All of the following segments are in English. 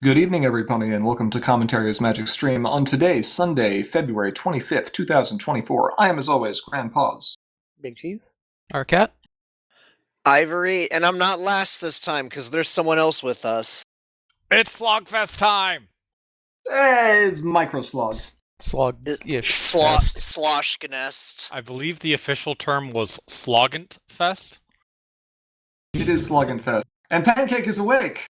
Good evening, everybody, and welcome to Commentary's Magic Stream on today's Sunday, February 25th, 2024. I am, as always, Grandpaws. Big Cheese. Arcat. Ivory, and I'm not last this time because there's someone else with us. It's Slogfest time! It's Microslog. Slog-ish fest. Sloshkinest. I believe the official term was Slogant Fest. It is Slogfest. And Pancake is awake!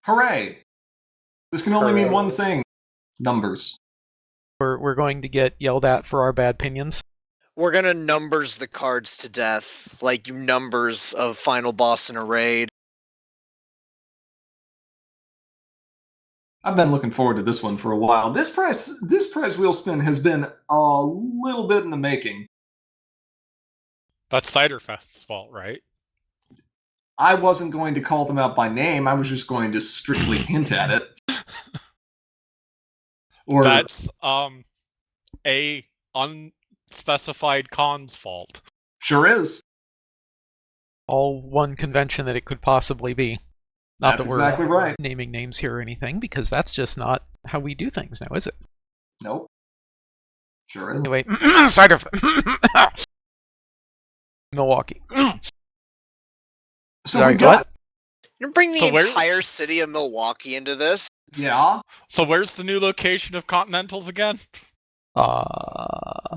Hooray! This can only mean one thing. Numbers. We're going to get yelled at for our bad opinions. We're gonna numbers the cards to death, like you numbers of final boss in a raid. I've been looking forward to this one for a while. This prize wheel spin has been a little bit in the making. That's Ciderfest's fault, right? I wasn't going to call them out by name, I was just going to strictly hint at it. Or That's a unspecified con's fault. sure is. All one convention that it could possibly be. Not That's that we're exactly right. naming names here or anything, because that's just not how we do things now, is it? Nope. Sure is. Anyway, cider. Milwaukee. So Sorry, we got what? You're bring the So where- entire city of Milwaukee into this. yeah. So where's the new location of Continentals again?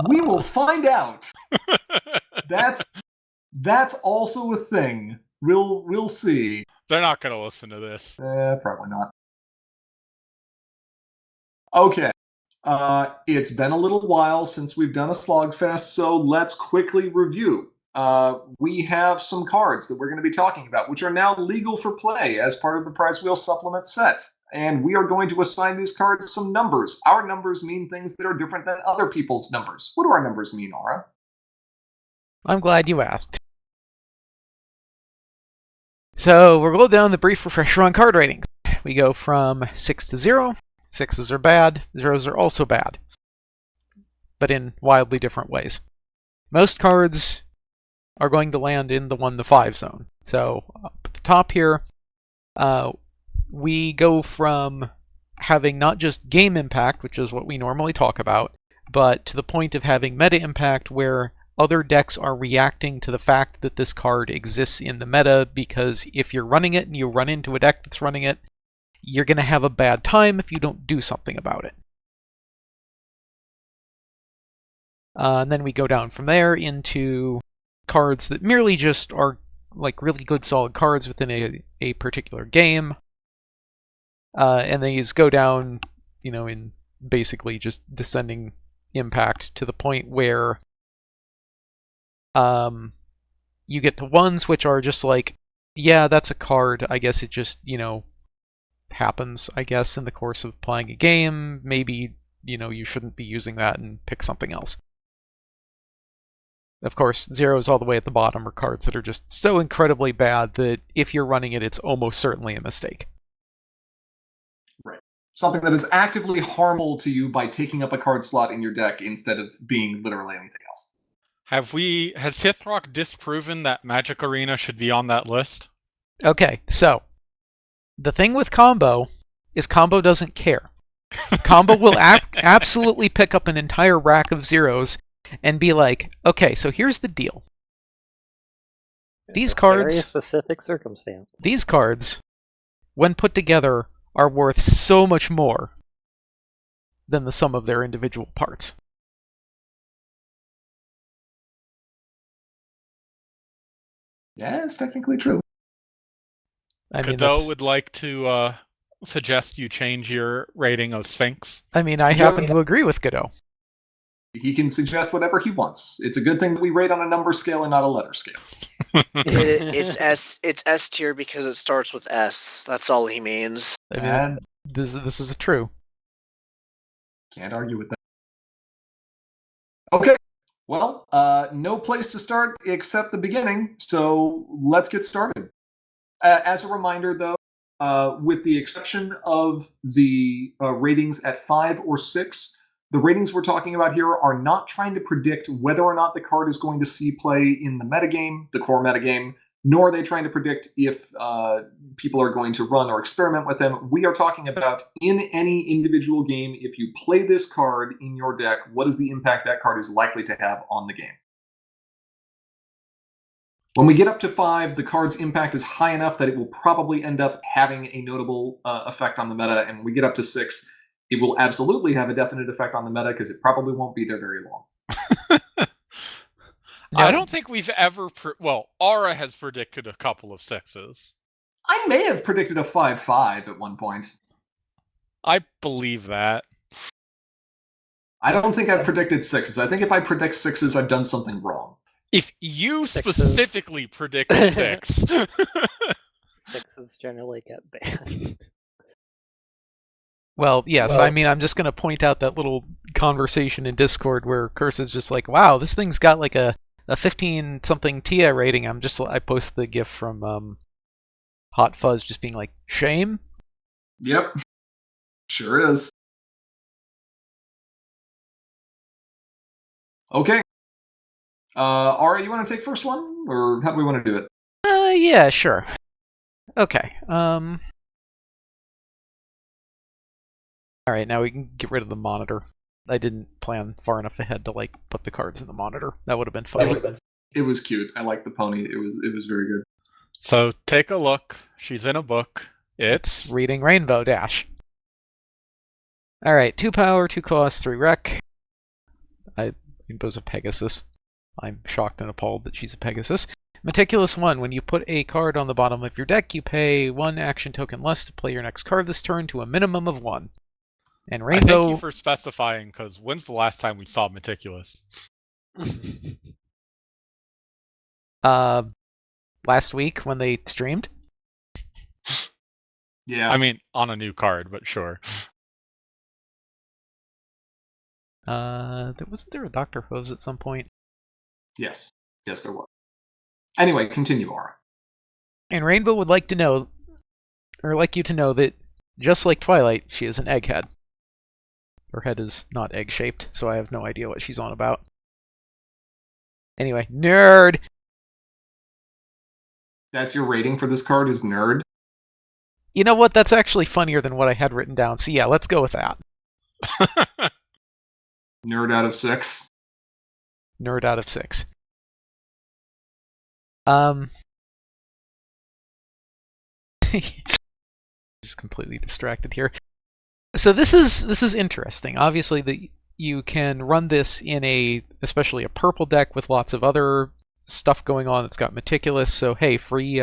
We will find out. That's also a thing. We'll see. They're not gonna listen to this. Probably not. Okay. It's been a little while since we've done a Slogfest, so let's quickly review. We have some cards that we're going to be talking about, which are now legal for play as part of the Prize Wheel Supplement set. And we are going to assign these cards some numbers. Our numbers mean things that are different than other people's numbers. What do our numbers mean, Aura? I'm glad you asked. So we'll go down the brief refresher on card ratings. We go from 6 to 0. 6s are bad. 0s are also bad, but in wildly different ways. Most cards are going to land in the 1 to 5 zone. So up at the top here, we go from having not just game impact, which is what we normally talk about, but to the point of having meta impact where other decks are reacting to the fact that this card exists in the meta, because if you're running it and you run into a deck that's running it, you're going to have a bad time if you don't do something about it. And then we go down from there into cards that merely just are like really good solid cards within a particular game. And these go down, in basically just descending impact to the point where you get to ones which are just like, yeah, that's a card. I guess it just, happens, I guess, in the course of playing a game. Maybe, you shouldn't be using that and pick something else. Of course, zeros all the way at the bottom are cards that are just so incredibly bad that if you're running it, it's almost certainly a mistake. Right. Something that is actively harmful to you by taking up a card slot in your deck instead of being literally anything else. Has Sithrock disproven that Magic Arena should be on that list? Okay, so the thing with Combo is Combo doesn't care. Combo will absolutely pick up an entire rack of zeros and be like, okay, so here's the deal. These cards, Very specific circumstance. these cards, when put together, are worth so much more than the sum of their individual parts. Yeah, it's technically true. I mean, Godot would like to suggest you change your rating of Sphinx. I happen to agree with Godot. He can suggest whatever he wants. It's a good thing that we rate on a number scale and not a letter scale. It's S tier because it starts with S. That's all he means. I mean, And this is true. can't argue with that. Okay. Well, no place to start except the beginning, so let's get started. As a reminder, though, with the exception of the ratings at 5 or 6, the ratings we're talking about here are not trying to predict whether or not the card is going to see play in the metagame, the core metagame, nor are they trying to predict if people are going to run or experiment with them. We are talking about in any individual game, if you play this card in your deck, what is the impact that card is likely to have on the game? When we get up to 5, the card's impact is high enough that it will probably end up having a notable effect on the meta, and when we get up to 6, it will absolutely have a definite effect on the meta because it probably won't be there very long. I don't think we've ever... well, Aura has predicted a couple of 6s. I may have predicted a 5/5 at one point. I believe that. I don't think I've predicted 6s. I think if I predict 6s, I've done something wrong. If you 6s. specifically predict 6... 6s generally get banned. Well, yes, I mean, I'm just going to point out that little conversation in Discord where Curse is just like, wow, this thing's got like a 15-something TIA rating. I post the gif from Hot Fuzz just being like, shame? Yep. Sure is. Okay. Ara, you want to take first one? Or how do we want to do it? Yeah, sure. Okay. Alright, now we can get rid of the monitor. I didn't plan far enough ahead to like put the cards in the monitor. That would have been fun. It was cute. I like the pony. It was very good. So take a look. She's in a book. It's Reading Rainbow Dash. Alright, 2 power, 2 cost, 3 rec. Rainbow's a Pegasus. I'm shocked and appalled that she's a Pegasus. Meticulous 1. When you put a card on the bottom of your deck, you pay 1 action token less to play your next card this turn to a minimum of 1. And Rainbow... I thank you for specifying, because when's the last time we saw Meticulous? Last week when they streamed? Yeah. I mean, on a new card, but sure. Wasn't there a Dr. Hooves at some point? Yes. Yes, there was. Anyway, continue, Aura. And Rainbow would like to know, or like you to know that, just like Twilight, she is an egghead. Her head is not egg-shaped, so I have no idea what she's on about. Anyway, nerd! That's your rating for this card is nerd? You know what? That's actually funnier than what I had written down, so yeah, let's go with that. Nerd out of 6. Nerd out of 6. Just completely distracted here. So this is interesting. Obviously, you can run this in especially a purple deck with lots of other stuff going on. It's got Meticulous, so hey, free,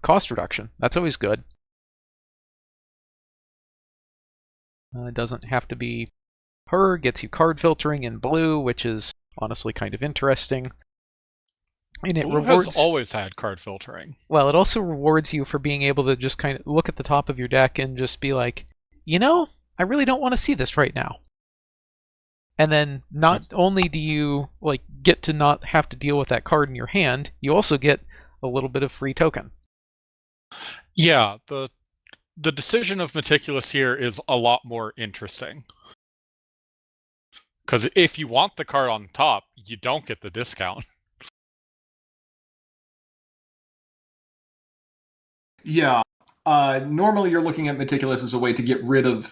cost reduction. That's always good. It doesn't have to be her. Gets you card filtering in blue, which is honestly kind of interesting. And it Blue has always had card filtering. Well, it also rewards you for being able to just kind of look at the top of your deck and just be like, I really don't want to see this right now. And then not only do you get to not have to deal with that card in your hand, you also get a little bit of free token. Yeah, the decision of Meticulous here is a lot more interesting. Because if you want the card on top, you don't get the discount. Yeah. Normally you're looking at Meticulous as a way to get rid of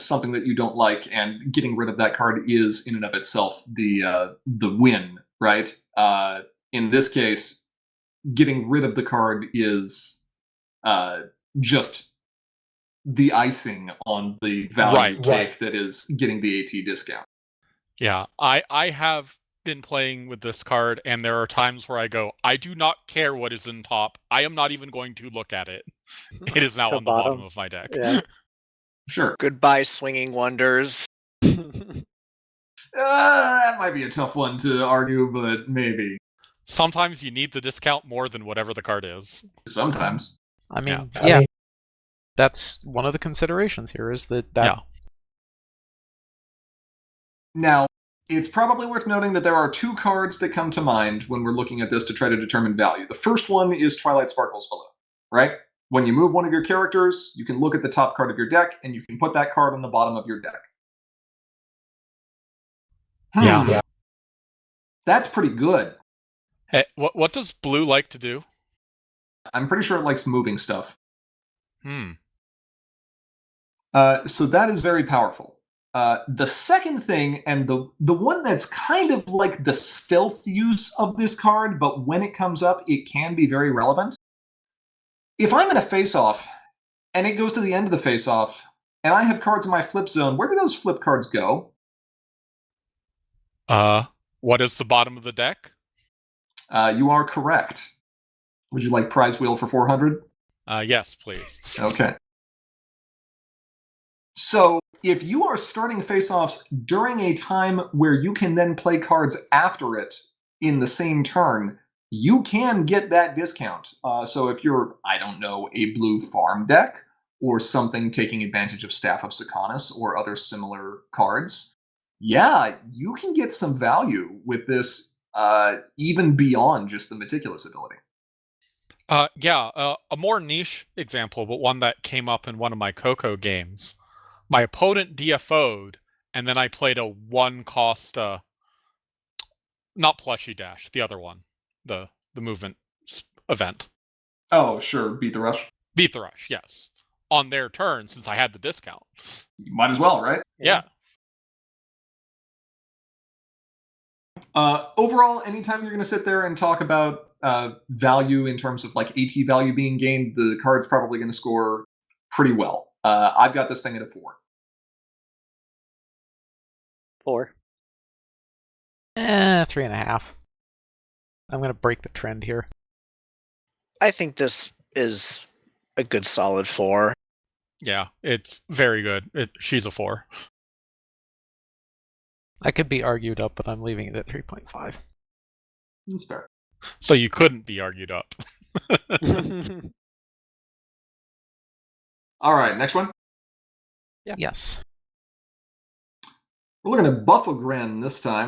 something that you don't like, and getting rid of that card is in and of itself the win, right? In this case, getting rid of the card is just the icing on the value cake that is getting the AT discount. Yeah, I have been playing with this card, and there are times where I go, I do not care what is in top. I am not even going to look at it. It is now on the bottom of my deck. Yeah. Sure. Goodbye, Swinging Wonders. That might be a tough one to argue, but maybe. Sometimes you need the discount more than whatever the card is. Sometimes. I mean, yeah. That's one of the considerations here, is that... Yeah. Now, it's probably worth noting that there are 2 cards that come to mind when we're looking at this to try to determine value. The first one is Twilight Sparkles Below, right? When you move one of your characters, you can look at the top card of your deck, and you can put that card on the bottom of your deck. Yeah. That's pretty good. Hey, what does blue like to do? I'm pretty sure it likes moving stuff. Hmm. So that is very powerful. The second thing, and the one that's kind of like the stealth use of this card, but when it comes up, it can be very relevant. If I'm in a face-off, and it goes to the end of the face-off, and I have cards in my flip zone, where do those flip cards go? What is the bottom of the deck? You are correct. Would you like prize wheel for 400? Yes, please. Okay. So, if you are starting face-offs during a time where you can then play cards after it in the same turn, you can get that discount. So if you're, I don't know, a blue farm deck, or something taking advantage of Staff of Sikonis or other similar cards, yeah, you can get some value with this, even beyond just the Meticulous ability. A more niche example, but one that came up in one of my Coco games. My opponent DFO'd, and then I played a one-cost, not Plushy Dash, the other one, the movement event. Oh, sure, Beat the Rush. Beat the Rush, yes. On their turn, since I had the discount. Might as well, right? Yeah. Overall, anytime you're going to sit there and talk about value in terms of like AT value being gained, the card's probably going to score pretty well. I've got this thing at a 4. 4. 3.5. I'm going to break the trend here. I think this is a good solid 4. Yeah, it's very good. She's a 4. I could be argued up, but I'm leaving it at 3.5. That's fair. So you couldn't be argued up. All right, next one. Yeah. Yes. We're looking at Buffogren this time.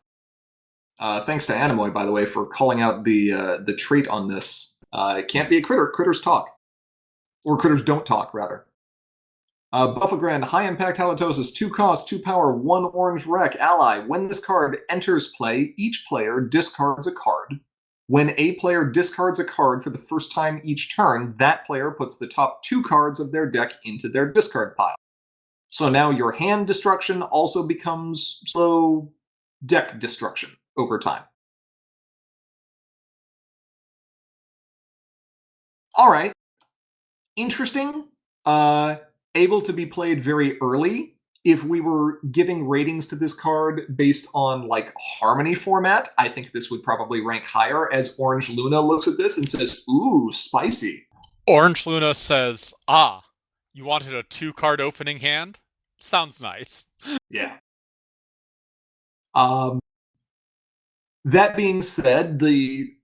Thanks to Animoy, by the way, for calling out the trait on this. It can't be a critter. Critters talk. Or critters don't talk, rather. Buffogren, high impact halitosis, 2 cost, 2 power, 1 orange wreck, ally. When this card enters play, each player discards a card. When a player discards a card for the first time each turn, that player puts the top 2 cards of their deck into their discard pile. So now your hand destruction also becomes slow deck destruction over time. All right. Interesting. Able to be played very early. If we were giving ratings to this card based on like Harmony format, I think this would probably rank higher, as Orange Luna looks at this and says, ooh, spicy. Orange Luna says, you wanted a 2-card opening hand? Sounds nice. Yeah. That being said, the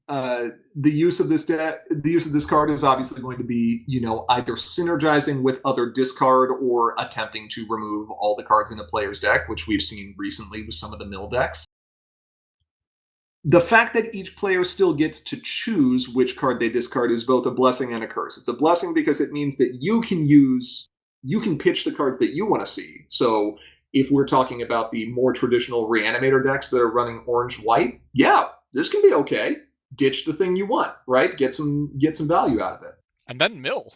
use of this card is obviously going to be, either synergizing with other discard or attempting to remove all the cards in a player's deck, which we've seen recently with some of the mill decks. The fact that each player still gets to choose which card they discard is both a blessing and a curse. It's a blessing because it means that you can pitch the cards that you want to see. So if we're talking about the more traditional Reanimator decks that are running orange-white, yeah, this can be okay. Ditch the thing you want, right? Get some value out of it. And then mill.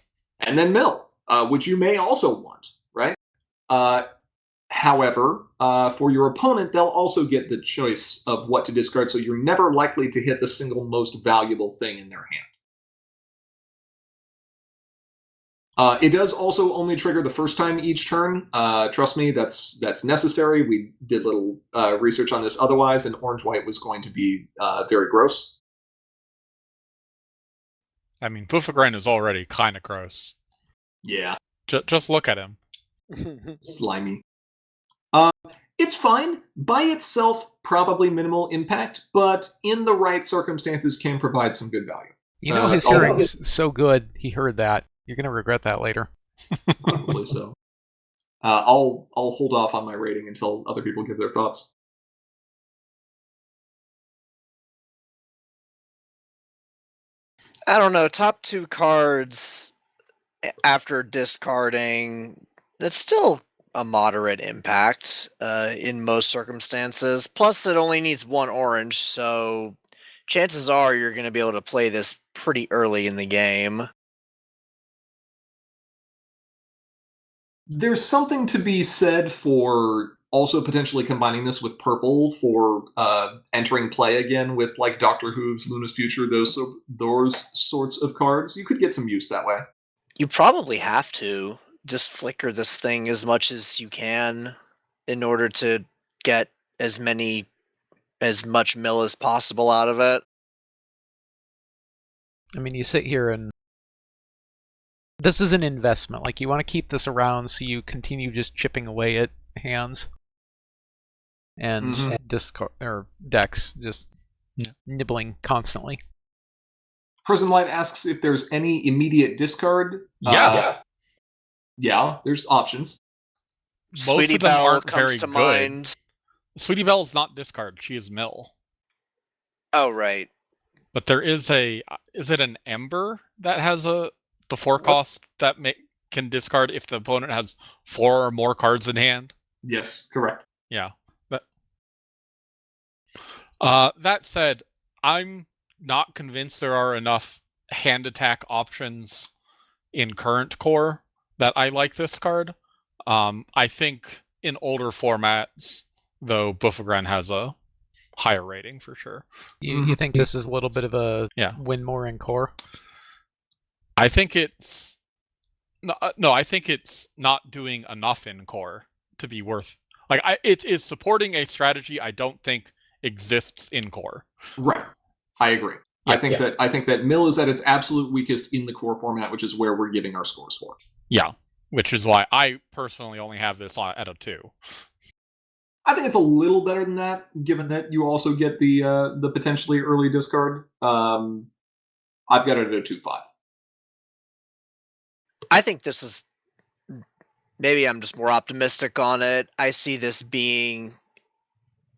Which you may also want, right? However, for your opponent, they'll also get the choice of what to discard, so you're never likely to hit the single most valuable thing in their hand. It does also only trigger the first time each turn. Trust me, that's necessary. We did little research on this otherwise, and orange-white was going to be very gross. I mean, Buffogren is already kind of gross. Yeah. Just look at him. Slimy. It's fine. By itself, probably minimal impact, but in the right circumstances can provide some good value. His hearing's so good, he heard that. You're going to regret that later. Probably so. I'll hold off on my rating until other people give their thoughts. I don't know. Top 2 cards after discarding, that's still a moderate impact in most circumstances. Plus, it only needs 1 orange, so chances are you're going to be able to play this pretty early in the game. There's something to be said for also potentially combining this with purple for entering play again with like Doctor Who's Luna's Future, those sorts of cards. You could get some use that way. You probably have to just flicker this thing as much as you can in order to get as much mill as possible out of it. I mean, you sit here and this is an investment. Like, you want to keep this around so you continue just chipping away at hands and discard or decks, just nibbling constantly. Prism Light asks if there's any immediate discard. Yeah. Yeah, there's options. Most Sweetie of them Belle aren't comes very to good. mind. Sweetie Belle is not discard; she is mill. Oh, right. But there is is it an Ember that has the 4 cost that can discard if the opponent has 4 or more cards in hand? Yes, correct. Yeah. That said, I'm not convinced there are enough hand attack options in current core that I like this card. I think in older formats, though, Buffagran has a higher rating for sure. You think this is a little bit of a win more in core? I think it's no. I think it's not doing enough in core to be worth. Like, it is supporting a strategy I don't think exists in core. Right, I agree. I think that mill is at its absolute weakest in the core format, which is where we're giving our scores for. Yeah, which is why I personally only have this at a 2. I think it's a little better than that, given that you also get the potentially early discard. I've got it at a 2.5. I think this is... Maybe I'm just more optimistic on it. I see this being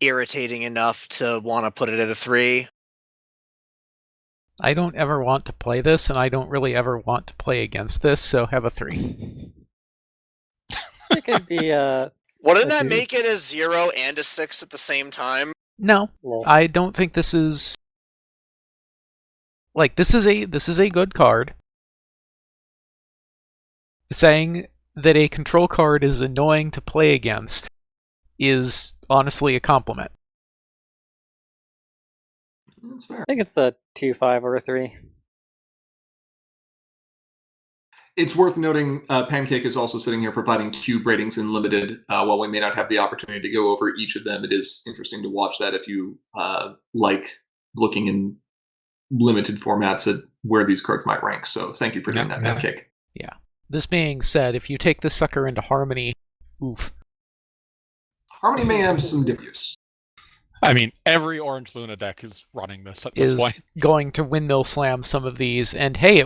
irritating enough to want to put it at a 3. I don't ever want to play this, and I don't really ever want to play against this, so have a 3. It could be Wouldn't that make it a 0 and a 6 at the same time? No, well, I don't think this is like this is a good card. Saying that a control card is annoying to play against is honestly a compliment. That's fair. I think it's a 2.5 or a 3. It's worth noting Pancake is also sitting here providing cube ratings in limited. While we may not have the opportunity to go over each of them, it is interesting to watch that if you like looking in limited formats at where these cards might rank. So thank you for doing that, Pancake. Yeah. This being said, if you take this sucker into Harmony, oof. Harmony may have some different use. I mean, every Orange Luna deck is running this at this point. Going to windmill slam some of these, and hey,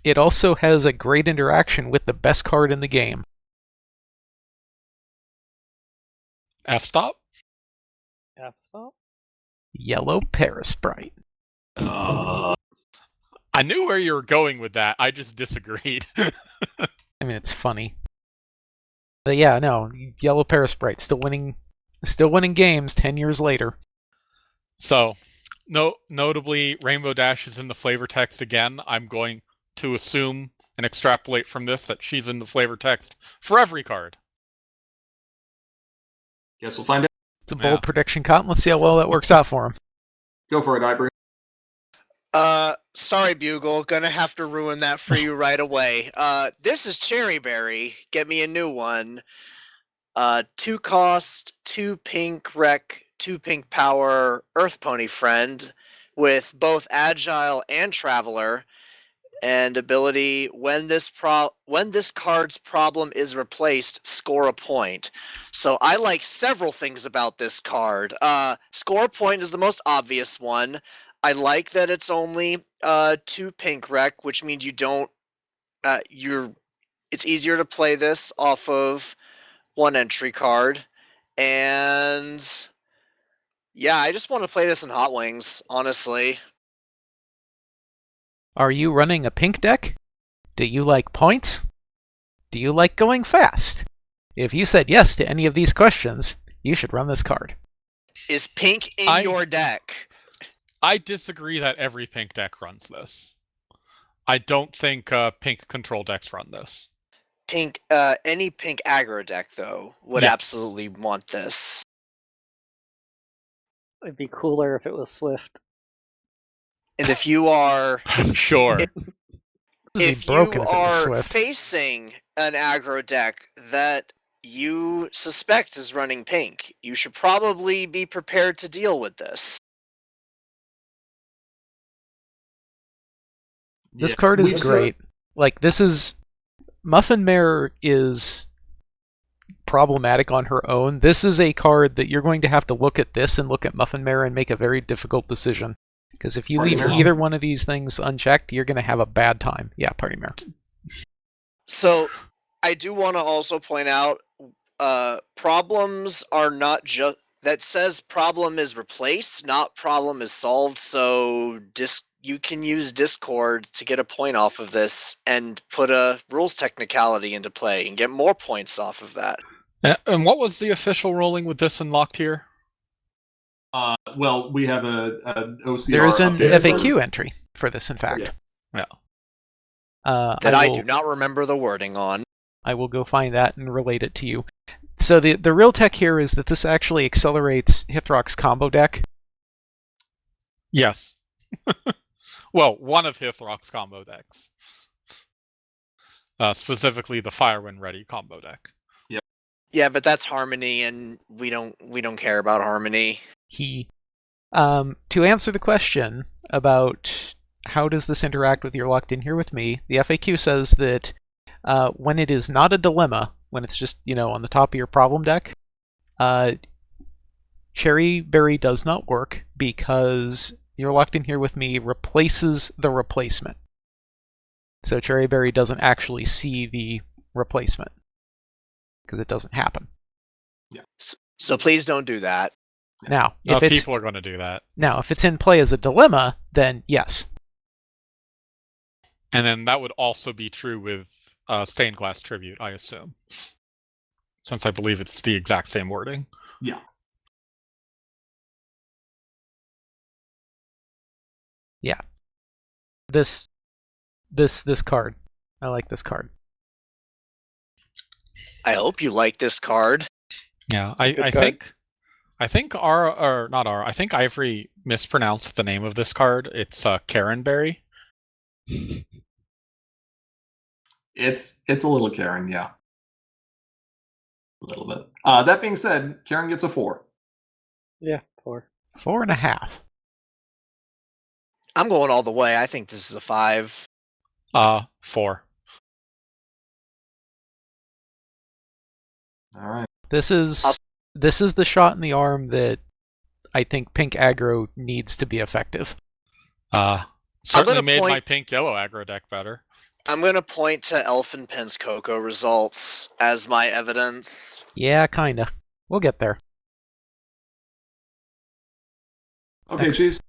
it also has a great interaction with the best card in the game. F-stop? F-stop? Yellow Parasprite. I knew where you were going with that. I just disagreed. I mean, it's funny. But yeah, no, Yellow Parasprite still winning games 10 years later. So, notably, Rainbow Dash is in the flavor text again. I'm going to assume and extrapolate from this that she's in the flavor text for every card. Guess we'll find out. It's a bold prediction, Cotton. Let's see how well that works out for him. Go for it, Ivory. Sorry, Bugle. Gonna have to ruin that for you right away. This is Cherry Berry. Get me a new one. 2 cost, 2 pink rec, 2 pink power, Earth Pony friend, with both Agile and Traveler, and ability when this card's problem is replaced, score a point. So I like several things about this card. Score a point is the most obvious one. I like that it's only 2 pink rec, which means you don't it's easier to play this off of 1 entry card. And yeah, I just want to play this in Hot Wings, honestly. Are you running a pink deck? Do you like points? Do you like going fast? If you said yes to any of these questions, you should run this card. Is pink in your deck? I disagree that every pink deck runs this. I don't think pink control decks run this. Pink, any pink aggro deck though would Yes. absolutely want this. It'd be cooler if it was Swift. And if you are Sure. It'd be broken if it was Swift. facing an aggro deck that you suspect is running pink, you should probably be prepared to deal with this. This card is great. Like, this is... Muffin Mare is problematic on her own. This is a card that you're going to have to look at this and look at Muffin Mare and make a very difficult decision. Because if you Party leave Mare? either one of these things unchecked, you're going to have a bad time. Yeah, Party Mare. So I do want to also point out, problems are not just... That says problem is replaced, not problem is solved. So you can use Discord to get a point off of this and put a rules technicality into play and get more points off of that. And what was the official ruling with this unlocked here? Well, we have an OCR. There is an update FAQ entry for this, in fact. Yeah. That I do not remember the wording on. I will go find that and relate it to you. So the real tech here is that this actually accelerates Hithrock's combo deck. Yes. Well, one of Hithrock's combo decks. Specifically the Firewind Ready combo deck. Yeah, but that's Harmony, and we don't care about Harmony. To answer the question about how does this interact with You're Locked In Here With Me, the FAQ says that when it is not a dilemma, when it's just, on the top of your problem deck, Cherry Berry does not work because You're Locked In Here With Me replaces the replacement. So Cherry Berry doesn't actually see the replacement because it doesn't happen. Yeah. So please don't do that. Now, No, if it's people are going to do that. now if it's in play as a dilemma, then yes. And then that would also be true with Stained Glass Tribute, I assume. Since I believe it's the exact same wording. Yeah. Yeah. This card. I like this card. I hope you like this card. Yeah, It's a good I card. I think Ivory mispronounced the name of this card. It's Karen Berry. It's a little Karen, yeah. A little bit. That being said, Karen gets a 4. Yeah, 4. 4.5. I'm going all the way. I think this is a 5. 4. All right. This is the shot in the arm that I think pink aggro needs to be effective. Certainly made point- my pink yellow aggro deck better. I'm going to point to Elfin Pen's Coco results as my evidence. Yeah, kinda. We'll get there. Okay, Next. Cheese.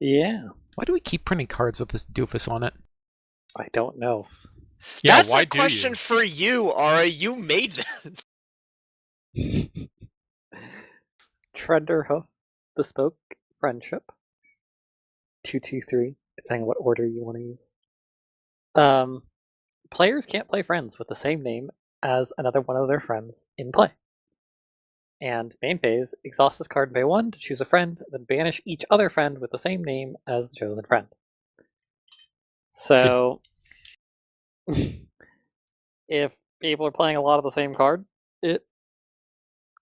Yeah, Why do we keep printing cards with this doofus on it? I don't know. Yeah, That's why a do question you? for you, Ara. You made that. Trenderhoof, Bespoke, Friendship. 223, depending on what order you want to use. Players can't play friends with the same name as another one of their friends in play. And main phase, exhaust this card in bay 1 to choose a friend, then banish each other friend with the same name as the chosen friend. So, if people are playing a lot of the same card, it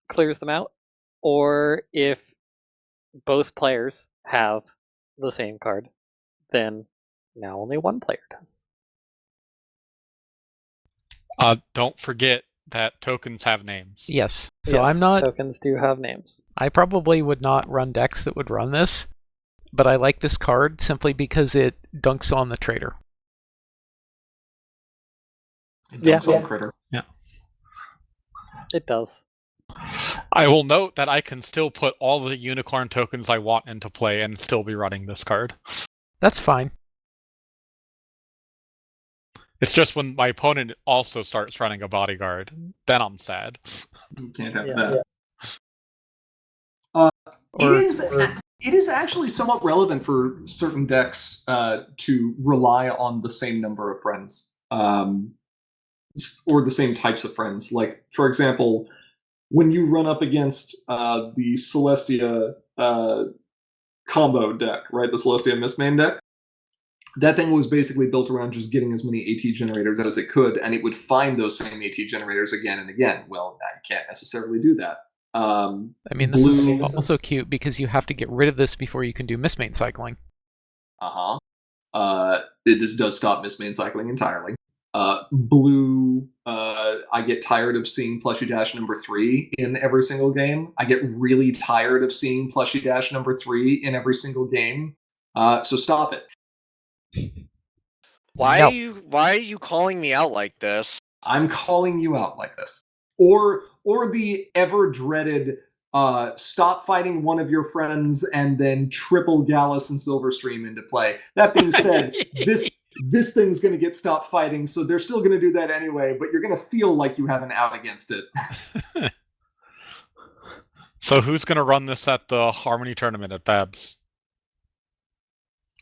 clears them out. Or if both players have the same card, then now only one player does. Don't forget that tokens have names. Yes. So Yes, I'm not. Tokens do have names. I probably would not run decks that would run this, but I like this card simply because it dunks on the traitor. It Yeah. dumps on Critter. It does. I will note that I can still put all the unicorn tokens I want into play and still be running this card. That's fine. It's just when my opponent also starts running a bodyguard, then I'm sad. You can't have Yeah. that. It is actually somewhat relevant for certain decks to rely on the same number of friends, or the same types of friends. Like, for example, when you run up against the Celestia combo deck, right? The Celestia Mistmain deck. That thing was basically built around just getting as many AT generators as it could, and it would find those same AT generators again and again. Well, now you can't necessarily do that. I mean, this is also cute because you have to get rid of this before you can do Mistmain cycling. This does stop Mistmain cycling entirely. Blue, I get tired of seeing Plushie Dash number 3 in every single game. I get really tired of seeing Plushie Dash number 3 in every single game. So stop it. Why are you calling me out like this? I'm calling you out like this. Or the ever dreaded stop fighting one of your friends and then triple Gallus and Silverstream into play. That being said, this thing's going to get stopped fighting, so they're still going to do that anyway, but you're going to feel like you have an out against it. So who's going to run this at the Harmony tournament at Babs?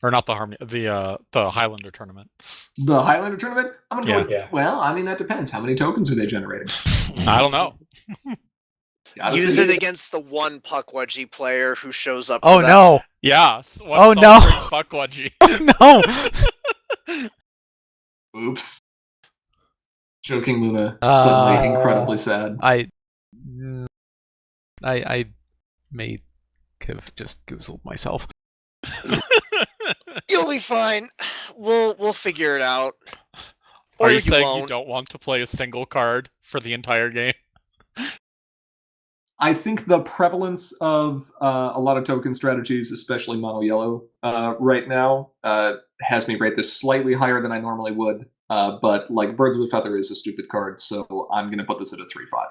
Or not the Harmony, the Highlander tournament. The Highlander tournament? I'm going to go with, well, I mean, that depends. How many tokens are they generating? I don't know. Use it against the one Puckwudgie player who shows up. Oh, no. Yeah. Oh, no. Puckwudgie. Oh, no. Oops. Joking Luna. Suddenly incredibly sad. I may have just goozled myself. You'll be fine. We'll figure it out. Or are you saying you don't want to play a single card for the entire game? I think the prevalence of a lot of token strategies, especially mono yellow, right now, has me rate this slightly higher than I normally would. But like Birds of a Feather is a stupid card, so I'm going to put this at a 3/5.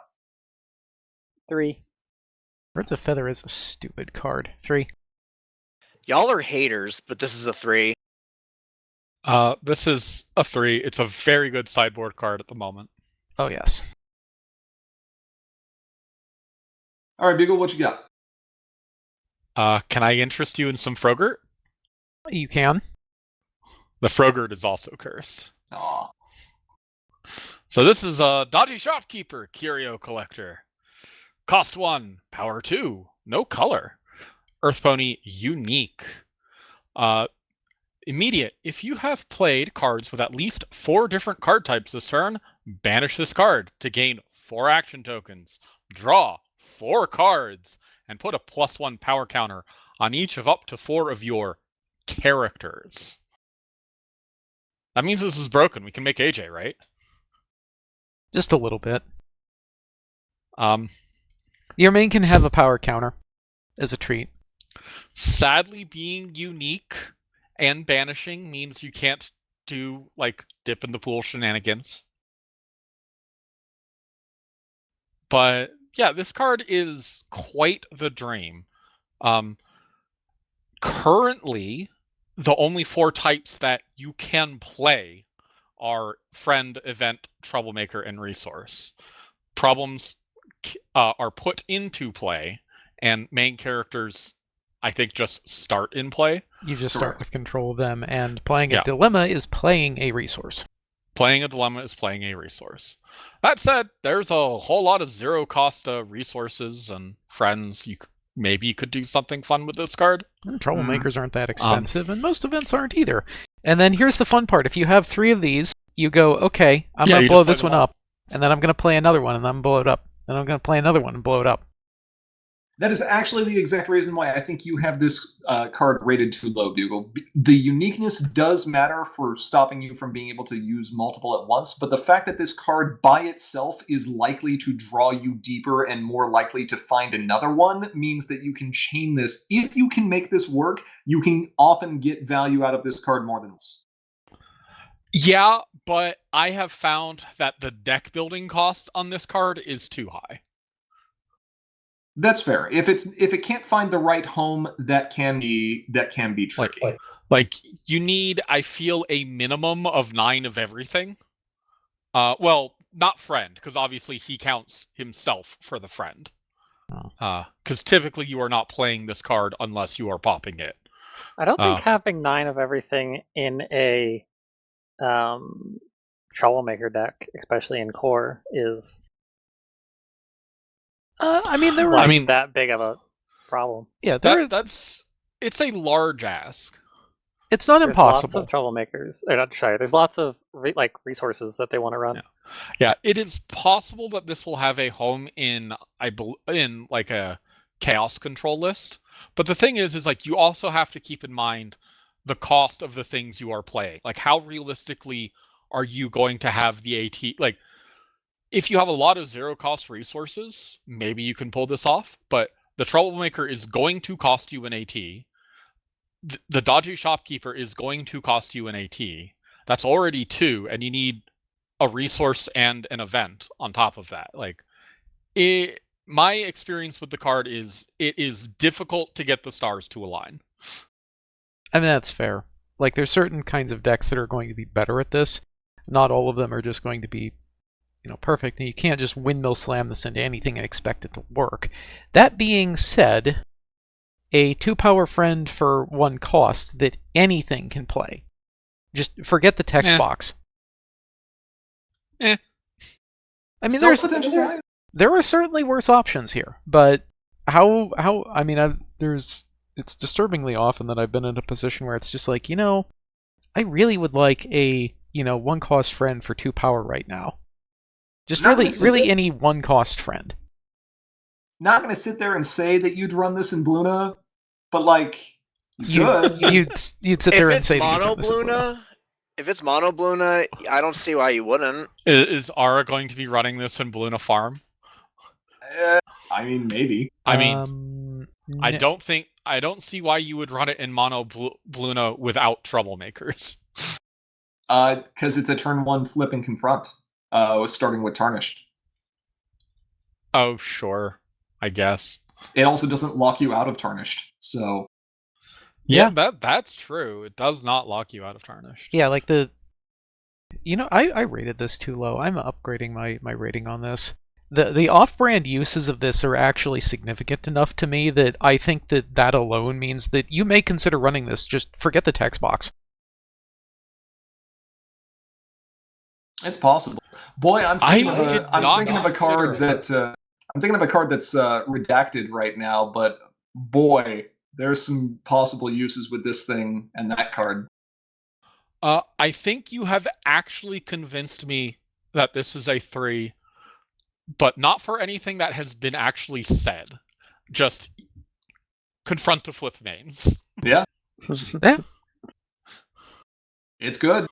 3. Birds of Feather is a stupid card. 3. Y'all are haters, but this is a 3. This is a 3. It's a very good sideboard card at the moment. Oh, yes. All right, Beagle, what you got? Can I interest you in some Frogurt? You can. The Frogurt is also cursed. Aw. So this is a Dodgy Shopkeeper, Curio Collector. Cost 1, power 2, no color. Earth Pony, unique. Immediate. If you have played cards with at least 4 different card types this turn, banish this card to gain 4 action tokens. Draw 4 cards and put a +1 power counter on each of up to 4 of your characters. That means this is broken. We can make AJ, right? Just a little bit. Your main can have a power counter as a treat. Sadly, being unique and banishing means you can't do, like, dip in the pool shenanigans. But, yeah, this card is quite the dream. Currently, the only 4 types that you can play are Friend, Event, Troublemaker, and Resource. Problems are put into play, and main characters, I think, just start in play. You just start with control of them, and playing a dilemma is playing a resource. Playing a dilemma is playing a resource. That said, there's a whole lot of zero-cost resources and friends. Maybe you could do something fun with this card. And troublemakers aren't that expensive, and most events aren't either. And then here's the fun part. If you have 3 of these, you go, okay, I'm going to blow this one up, and then I'm going to play another one, and I'm going to blow it up. And I'm going to play another one and blow it up. That is actually the exact reason why I think you have this card rated too low, Dougal. The uniqueness does matter for stopping you from being able to use multiple at once, but the fact that this card by itself is likely to draw you deeper and more likely to find another one means that you can chain this. If you can make this work, you can often get value out of this card more than this. Yeah, but I have found that the deck building cost on this card is too high. That's fair. If it can't find the right home, that can be tricky. Like you need, I feel, a minimum of 9 of everything. Well, not friend, because obviously he counts himself for the friend. Because typically you are not playing this card unless you are popping it. I don't think having 9 of everything in a troublemaker deck, especially in core, is I mean, there were. like I mean- that big of a problem. Yeah, It's a large ask. it's not There's impossible. lots of troublemakers. There's lots of resources that they want to run. Yeah, it is possible that this will have a home in like a chaos control list. But the thing is like you also have to keep in mind the cost of the things you are playing. Like how realistically are you going to have the AT? Like if you have a lot of zero cost resources, maybe you can pull this off. But the troublemaker is going to cost you an AT. The dodgy shopkeeper is going to cost you an AT. That's already 2, and you need a resource and an event on top of that. Like, my experience with the card is it is difficult to get the stars to align. I mean, that's fair. Like, there's certain kinds of decks that are going to be better at this. Not all of them are just going to be, perfect. And you can't just windmill slam this into anything and expect it to work. That being said, a 2-power friend for 1 cost that anything can play. Just forget the text box. Eh. I mean, Still potentially. there are certainly worse options here, but I mean, it's disturbingly often that I've been in a position where it's just like, I really would like a, 1-cost friend for 2 power right now. Just really any 1-cost friend. Not going to sit there and say that you'd run this in Bluna, but like you'd sit there and say that you'd run this in Bluna. If it's mono Bluna, I don't see why you wouldn't. Is Ara going to be running this in Bluna Farm? I mean, maybe. I mean, I don't see why you would run it in mono Bluna without troublemakers. Because it's a turn 1 flip and confront, starting with Tarnished. Oh, sure. I guess. It also doesn't lock you out of Tarnished, so... Yeah, that's true. It does not lock you out of Tarnished. Yeah, like I rated this too low. I'm upgrading my rating on this. The off-brand uses of this are actually significant enough to me that I think that alone means that you may consider running this. Just forget the text box. It's possible. Boy, I'm thinking of a card that's redacted right now, but boy, there's some possible uses with this thing and that card. I think you have actually convinced me that this is a 3, but not for anything that has been actually said. Just confront to flip mains. Yeah. Yeah. It's good.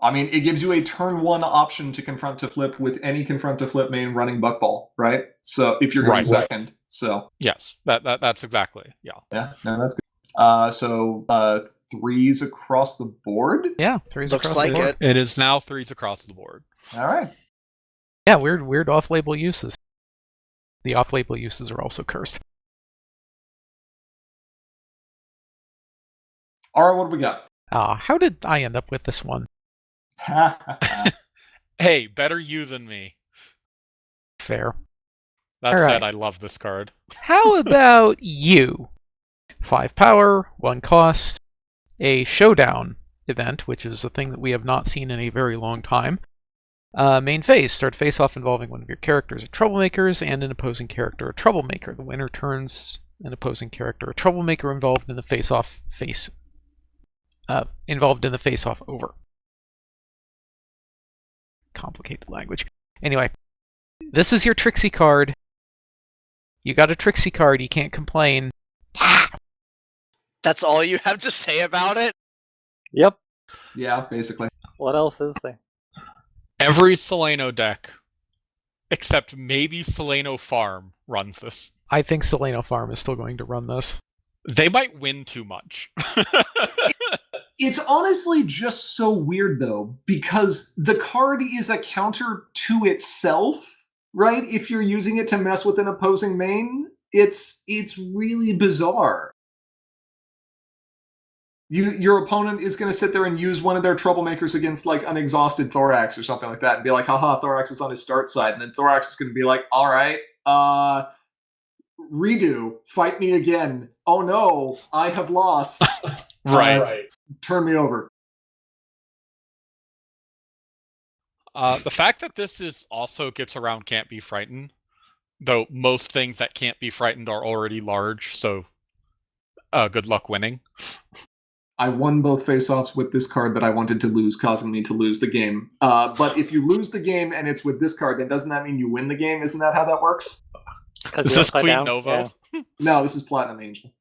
I mean, it gives you a turn 1 option to confront to flip with any confront to flip main running Buckball, right? So if you're going second, so yes, that's exactly yeah, no, that's good. So 3s across the board. Yeah, 3s Looks across like the board. It is now 3s across the board. All right. Yeah, weird off-label uses. The off-label uses are also cursed. All right, what do we got? How did I end up with this one? Hey, better you than me. Fair. That All said, right. I love this card. How about you? 5 power, 1 cost, a showdown event, which is a thing that we have not seen in a very long time. Main phase, start face-off involving one of your characters or troublemakers and an opposing character or troublemaker. The winner turns an opposing character or troublemaker involved in the face-off over. Complicated language. Anyway, this is your Trixie card. You got a Trixie card, you can't complain. That's all you have to say about it? Yep. Yeah, basically. What else is there? Every Solano deck, except maybe Solano Farm, runs this. I think Solano Farm is still going to run this. They might win too much. It's honestly just so weird, though, because the card is a counter to itself, right? If you're using it to mess with an opposing main, it's really bizarre. Your opponent is going to sit there and use one of their troublemakers against, like, an exhausted Thorax or something like that and be like, haha, Thorax is on his start side. And then Thorax is going to be like, all right, Redo, fight me again. Oh no, I have lost. Right. Turn me over. The fact that this is also gets around can't be frightened, though most things that can't be frightened are already large, so good luck winning. I won both face-offs with this card that I wanted to lose, causing me to lose the game. But if you lose the game and it's with this card, then doesn't that mean you win the game? Isn't that how that works? Is this Queen Novo? Yeah. No, this is Platinum Angel.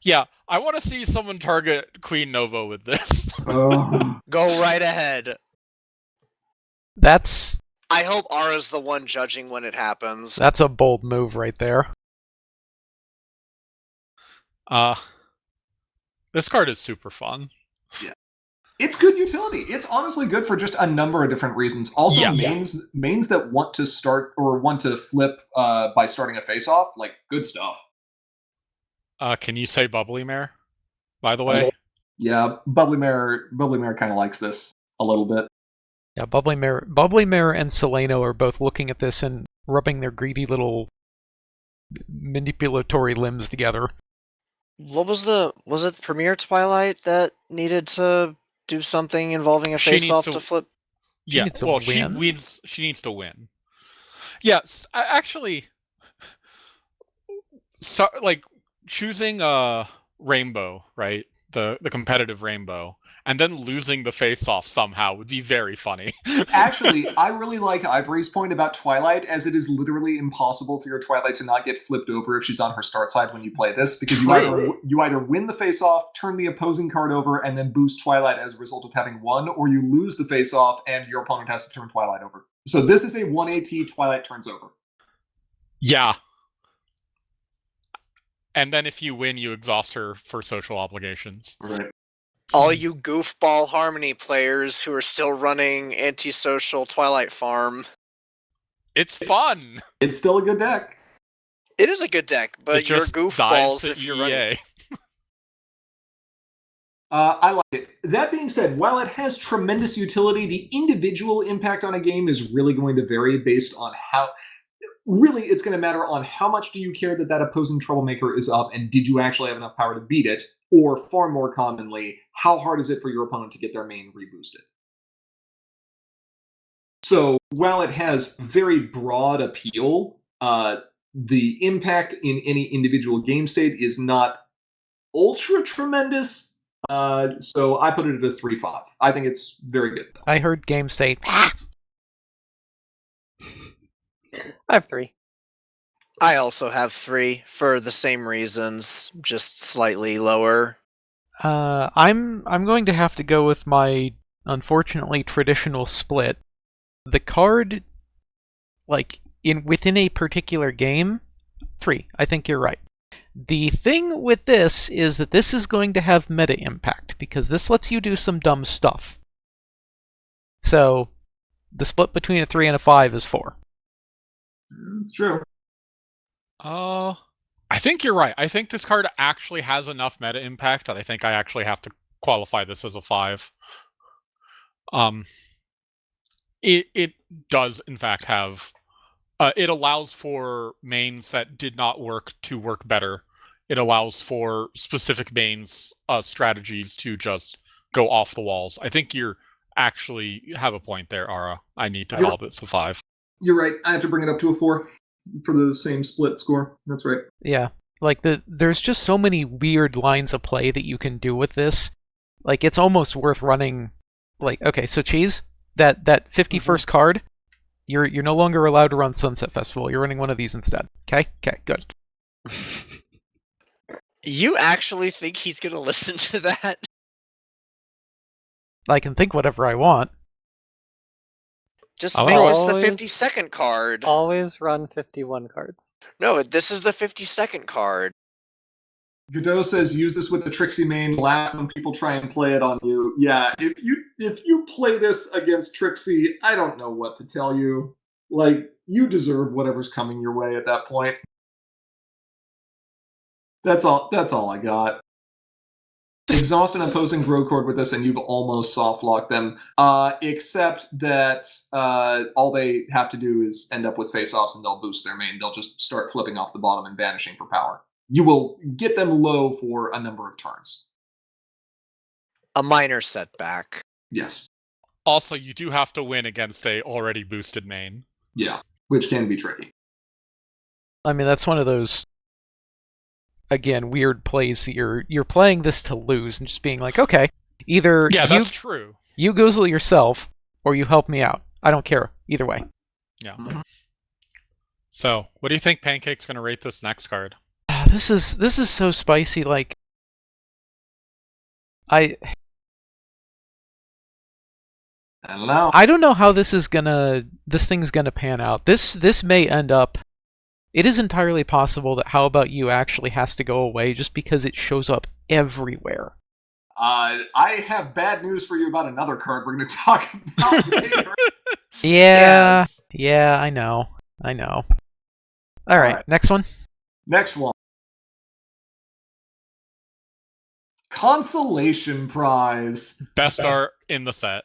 Yeah, I want to see someone target Queen Novo with this. Oh. Go right ahead. That's I hope Ara's the one judging when it happens. a bold move right there. This card is super fun. It's good utility. It's honestly good for just a number of different reasons. Also, Yeah. mains that want to start or want to flip by starting a face-off, like, good stuff. Can you say Bubbly Mare, by the way? Yeah, Bubbly Mare kind of likes this a little bit. Yeah, Bubbly Mare and Seleno are both looking at this and rubbing their greedy little manipulatory limbs together. What was it Premier Twilight that needed to do something involving a She needs face-off to- to flip? She Yeah, needs to well, win. she needs to win. Yes, actually, so, like, choosing a rainbow, right? The competitive rainbow, and then losing the face-off somehow would be very funny. Actually, I really like Ivory's point about Twilight, as it is literally impossible for your Twilight to not get flipped over if she's on her start side when you play this, because you either win the face-off, turn the opposing card over, and then boost Twilight as a result of having won, or you lose the face-off and your opponent has to turn Twilight over. So this is a 1 AT Twilight turns over. Yeah. And then if you win, you exhaust her for social obligations. Right. All you goofball Harmony players who are still running antisocial Twilight Farm. It's fun! It's still a good deck. It is a good deck, but It you're just goofballs dives to if you're EEA. running. I like it. That being said, while it has tremendous utility, the individual impact on a game is really going to vary based on how... Really, it's going to matter on how much do you care that that opposing troublemaker is up, and did you actually have enough power to beat it? Or, far more commonly, how hard is it for your opponent to get their main reboosted? So, while it has very broad appeal, the impact in any individual game state is not ultra tremendous. So I put it at a 3-5. I think it's very good, though. I heard game state. I have 3. I also have 3 for the same reasons, just slightly lower. I'm going to have to go with my unfortunately traditional split. The card, like within a particular game, 3. I think you're right. The thing with this is that this is going to have meta impact because this lets you do some dumb stuff. So the split between a 3 and a 5 is 4. It's true. I think you're right. I think this card actually has enough meta impact that I think I actually have to qualify this as a 5. It does in fact have it allows for mains that did not work to work better. It allows for specific mains strategies to just go off the walls. I think you're actually have a point there, Ara. I need to call this a 5. You're right. I have to bring it up to a 4 for the same split score. That's right. Yeah. Like there's just so many weird lines of play that you can do with this. Like it's almost worth running. Like, okay, so Cheese, that 51st card, you're no longer allowed to run Sunset Festival. You're running one of these instead. Okay, good. You actually think he's gonna listen to that? I can think whatever I want. Just I make this always- the 52nd card. Always run 51 cards. No, this is the 52nd card. Godot says use this with the Trixie main, laugh when people try and play it on you. Yeah, if you play this against Trixie, I don't know what to tell you. Like, you deserve whatever's coming your way at that point. That's all I got. Exhaust an opposing grow cord with this, and you've almost soft locked them. Except that all they have to do is end up with face-offs, and they'll boost their main. They'll just start flipping off the bottom and banishing for power. You will get them low for a number of turns. A minor setback. Yes. Also, you do have to win against a already boosted main. Yeah, which can be tricky. I mean, that's one of those, again, weird plays that you're playing this to lose and just being like, okay, either that's true. You goozle yourself or you help me out. I don't care. Either way. Yeah. Mm-hmm. So, what do you think Pancake's going to rate this next card? This is so spicy. Like, I don't know. I don't know how this thing's gonna pan out. This may end up. It is entirely possible that How About You actually has to go away just because it shows up everywhere. I have bad news for you about another card we're going to talk about later. Yeah, I know. All right, next one. Next one. Consolation prize. Best art in the set.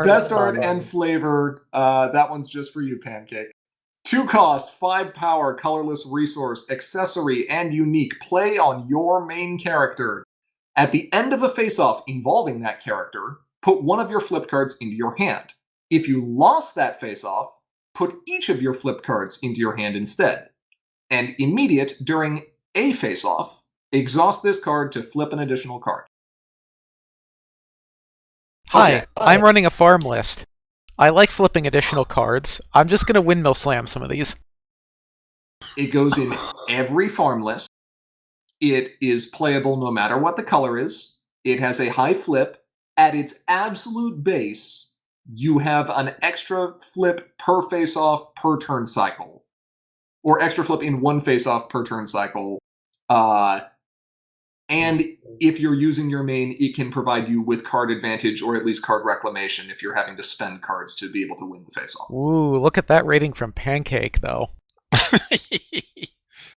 Best art and flavor. That one's just for you, Pancake. 2 cost, 5 power, colorless resource, accessory, and unique. Play on your main character. At the end of a face-off involving that character, put one of your flip cards into your hand. If you lost that face-off, put each of your flip cards into your hand instead. And immediate during a face-off, exhaust this card to flip an additional card. Hi, I'm running a farm list. I like flipping additional cards. I'm just going to windmill slam some of these. It goes in every farm list. It is playable no matter what the color is. It has a high flip. At its absolute base, you have an extra flip per face-off per turn cycle. Or extra flip in one face-off per turn cycle. And if you're using your main, it can provide you with card advantage or at least card reclamation if you're having to spend cards to be able to win the face-off. Ooh, look at that rating from Pancake, though.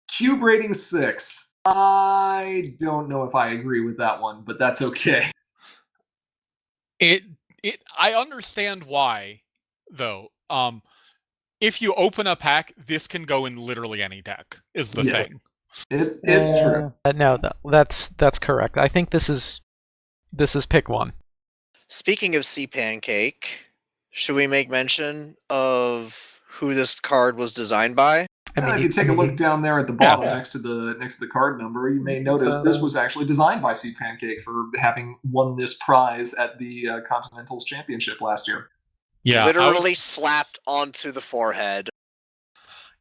Cube rating 6. I don't know if I agree with that one, but that's okay. I understand why, though. If you open a pack, this can go in literally any deck, is the thing. It's true. No, that's correct. I think this is pick one. Speaking of Sea Pancake, should we make mention of who this card was designed by? If you take a look down there at the bottom next to the card number, you may notice this was actually designed by Sea Pancake for having won this prize at the Continentals Championship last year. Yeah, literally slapped onto the forehead.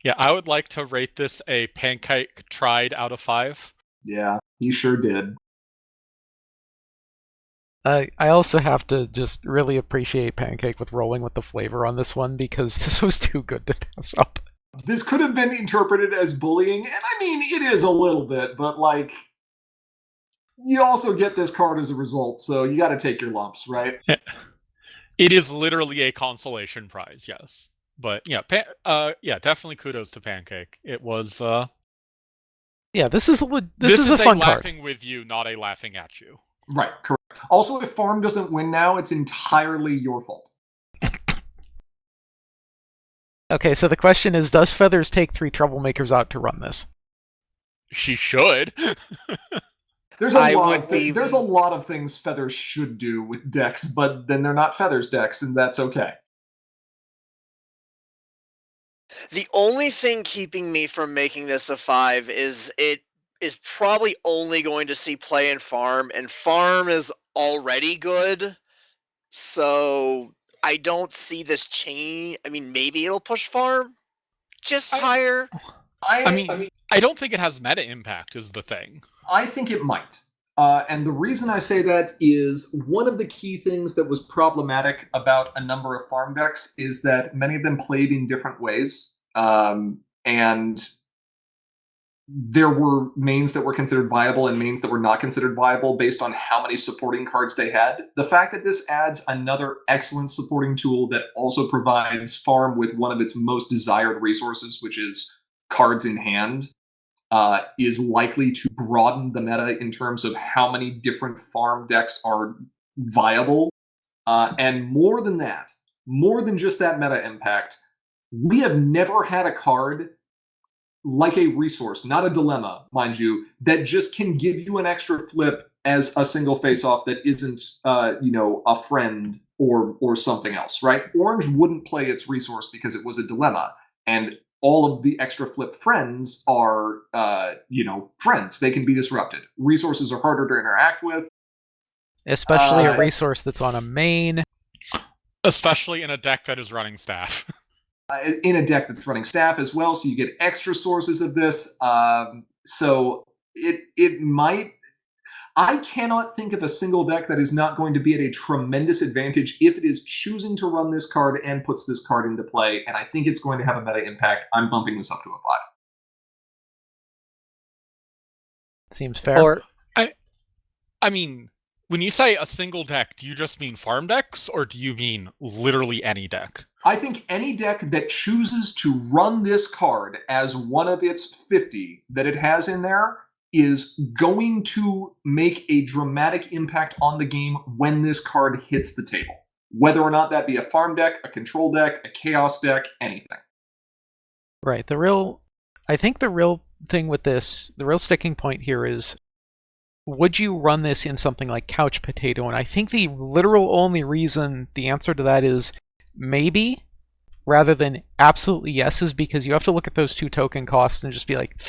Yeah, I would like to rate this a Pancake tried out of 5. Yeah, he sure did. I also have to just really appreciate Pancake with rolling with the flavor on this one because this was too good to pass up. This could have been interpreted as bullying, and I mean, it is a little bit, but like, you also get this card as a result, so you gotta take your lumps, right? It is literally a consolation prize, yes. But yeah, definitely kudos to Pancake. It was yeah, this is a fun card. Laughing with you, not a laughing at you. Right, correct. Also, if Farm doesn't win now, it's entirely your fault. Okay, so the question is, does Feathers take 3 troublemakers out to run this? She should. There's a lot of things Feathers should do with decks, but then they're not Feathers decks, and that's okay. The only thing keeping me from making this a 5 is it is probably only going to see play in Farm, and Farm is already good, so I don't see this change. I mean, maybe it'll push Farm just higher. I don't think it has meta impact is the thing. I think it might. And the reason I say that is one of the key things that was problematic about a number of farm decks is that many of them played in different ways. And there were mains that were considered viable and mains that were not considered viable based on how many supporting cards they had. The fact that this adds another excellent supporting tool that also provides farm with one of its most desired resources, which is cards in hand, is likely to broaden the meta in terms of how many different farm decks are viable. And more than that, more than just that meta impact, we have never had a card like a resource, not a dilemma, mind you, that just can give you an extra flip as a single face-off that isn't, a friend or something else, right? Orange wouldn't play its resource because it was a dilemma, and all of the extra flip friends are, friends. They can be disrupted. Resources are harder to interact with. Especially a resource that's on a main. Especially in a deck that is running staff. In a deck that's running staff as well, so you get extra sources of this. So it might. I cannot think of a single deck that is not going to be at a tremendous advantage if it is choosing to run this card and puts this card into play, and I think it's going to have a meta impact. I'm bumping this up to a 5. Seems fair. Or I mean, when you say a single deck, do you just mean farm decks, or do you mean literally any deck? I think any deck that chooses to run this card as one of its 50 that it has in there is going to make a dramatic impact on the game when this card hits the table. Whether or not that be a farm deck, a control deck, a chaos deck, anything. Right. I think the real thing with this, the real sticking point here is, would you run this in something like Couch Potato? And I think the literal only reason the answer to that is maybe, rather than absolutely yes, is because you have to look at those 2 token costs and just be like...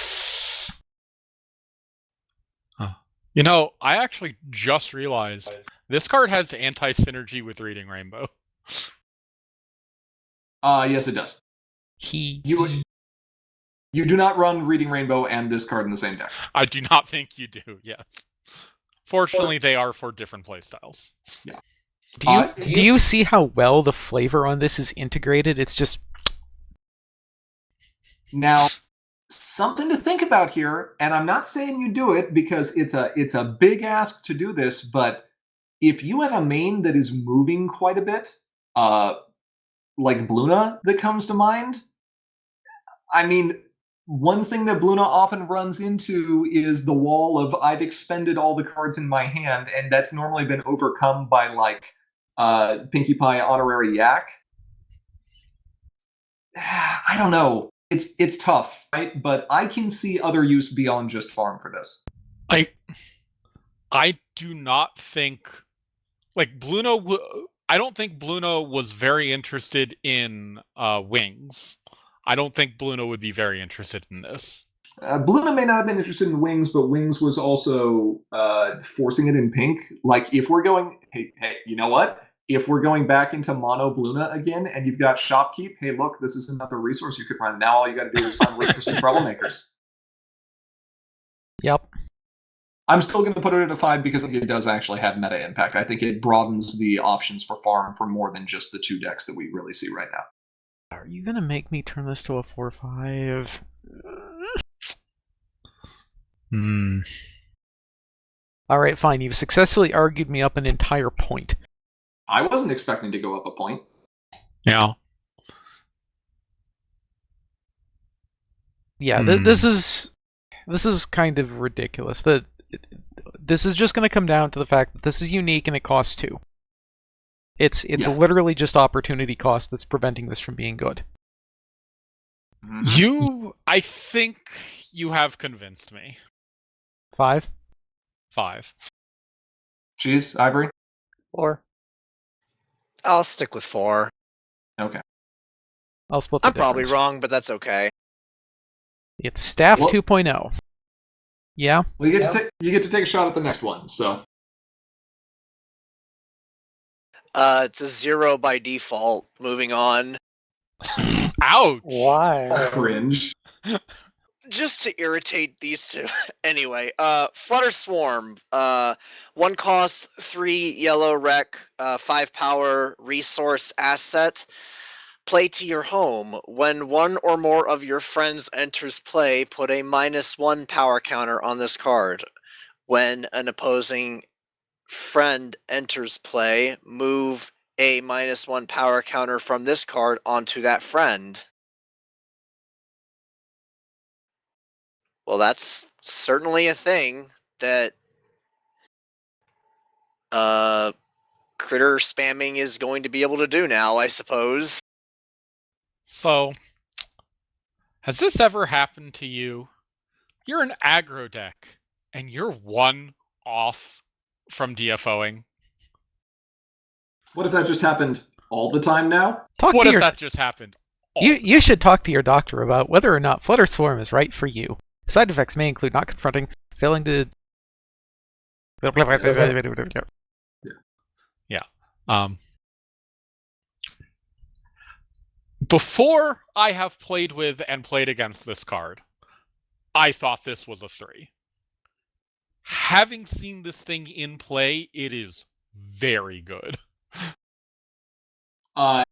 I actually just realized this card has anti-synergy with Reading Rainbow. Yes, it does. You do not run Reading Rainbow and this card in the same deck. I do not think you do, yes. Fortunately, they are for different playstyles. Yeah. Do you see how well the flavor on this is integrated? It's just... Now, something to think about here, and I'm not saying you do it because it's a big ask to do this, but if you have a main that is moving quite a bit, like Bluna that comes to mind, I mean, one thing that Bluna often runs into is the wall of I've expended all the cards in my hand, and that's normally been overcome by like Pinkie Pie Honorary Yak. I don't know. It's tough, right? But I can see other use beyond just farm for this. I do not think Bluno. I don't think Bluno was very interested in wings. I don't think Bluno would be very interested in this. Bluna may not have been interested in wings, but wings was also forcing it in pink. Like if we're going, hey, you know what? If we're going back into mono Bluna again, and you've got Shopkeep, hey, look, this is another resource you could run. Now all you got to do is find wait for some troublemakers. Yep. I'm still going to put it at a 5 because I think it does actually have meta impact. I think it broadens the options for farm for more than just the 2 decks that we really see right now. Are you going to make me turn this to a 4-5? Alright, fine. You've successfully argued me up an entire point. I wasn't expecting to go up a point. Yeah. Yeah, this is kind of ridiculous. This is just going to come down to the fact that this is unique and it costs 2. It's literally just opportunity cost that's preventing this from being good. I think you have convinced me. 5? 5. Cheese, Ivory? 4. I'll stick with 4. Okay. I'll split the I'm probably difference. wrong, but that's okay. It's Staff 2.0. Yeah? Well, you get to take a shot at the next one, so... It's a 0 by default. Moving on. Ouch! Why? Cringe. Just to irritate these two. Anyway, Flutter Swarm. 1 cost, 3 yellow rec, 5 power, resource asset. Play to your home. When one or more of your friends enters play, put a -1 power counter on this card. When an opposing friend enters play, move a -1 power counter from this card onto that friend. Well, that's certainly a thing that critter spamming is going to be able to do now, I suppose. So, has this ever happened to you? You're an aggro deck, and you're one off from DFOing. What if that just happened all the time now? What if that just happened? You should talk to your doctor about whether or not Flutter Swarm is right for you. Side effects may include not confronting, failing to... Yeah. Before I have played with and played against this card, I thought this was a 3. Having seen this thing in play, it is very good. I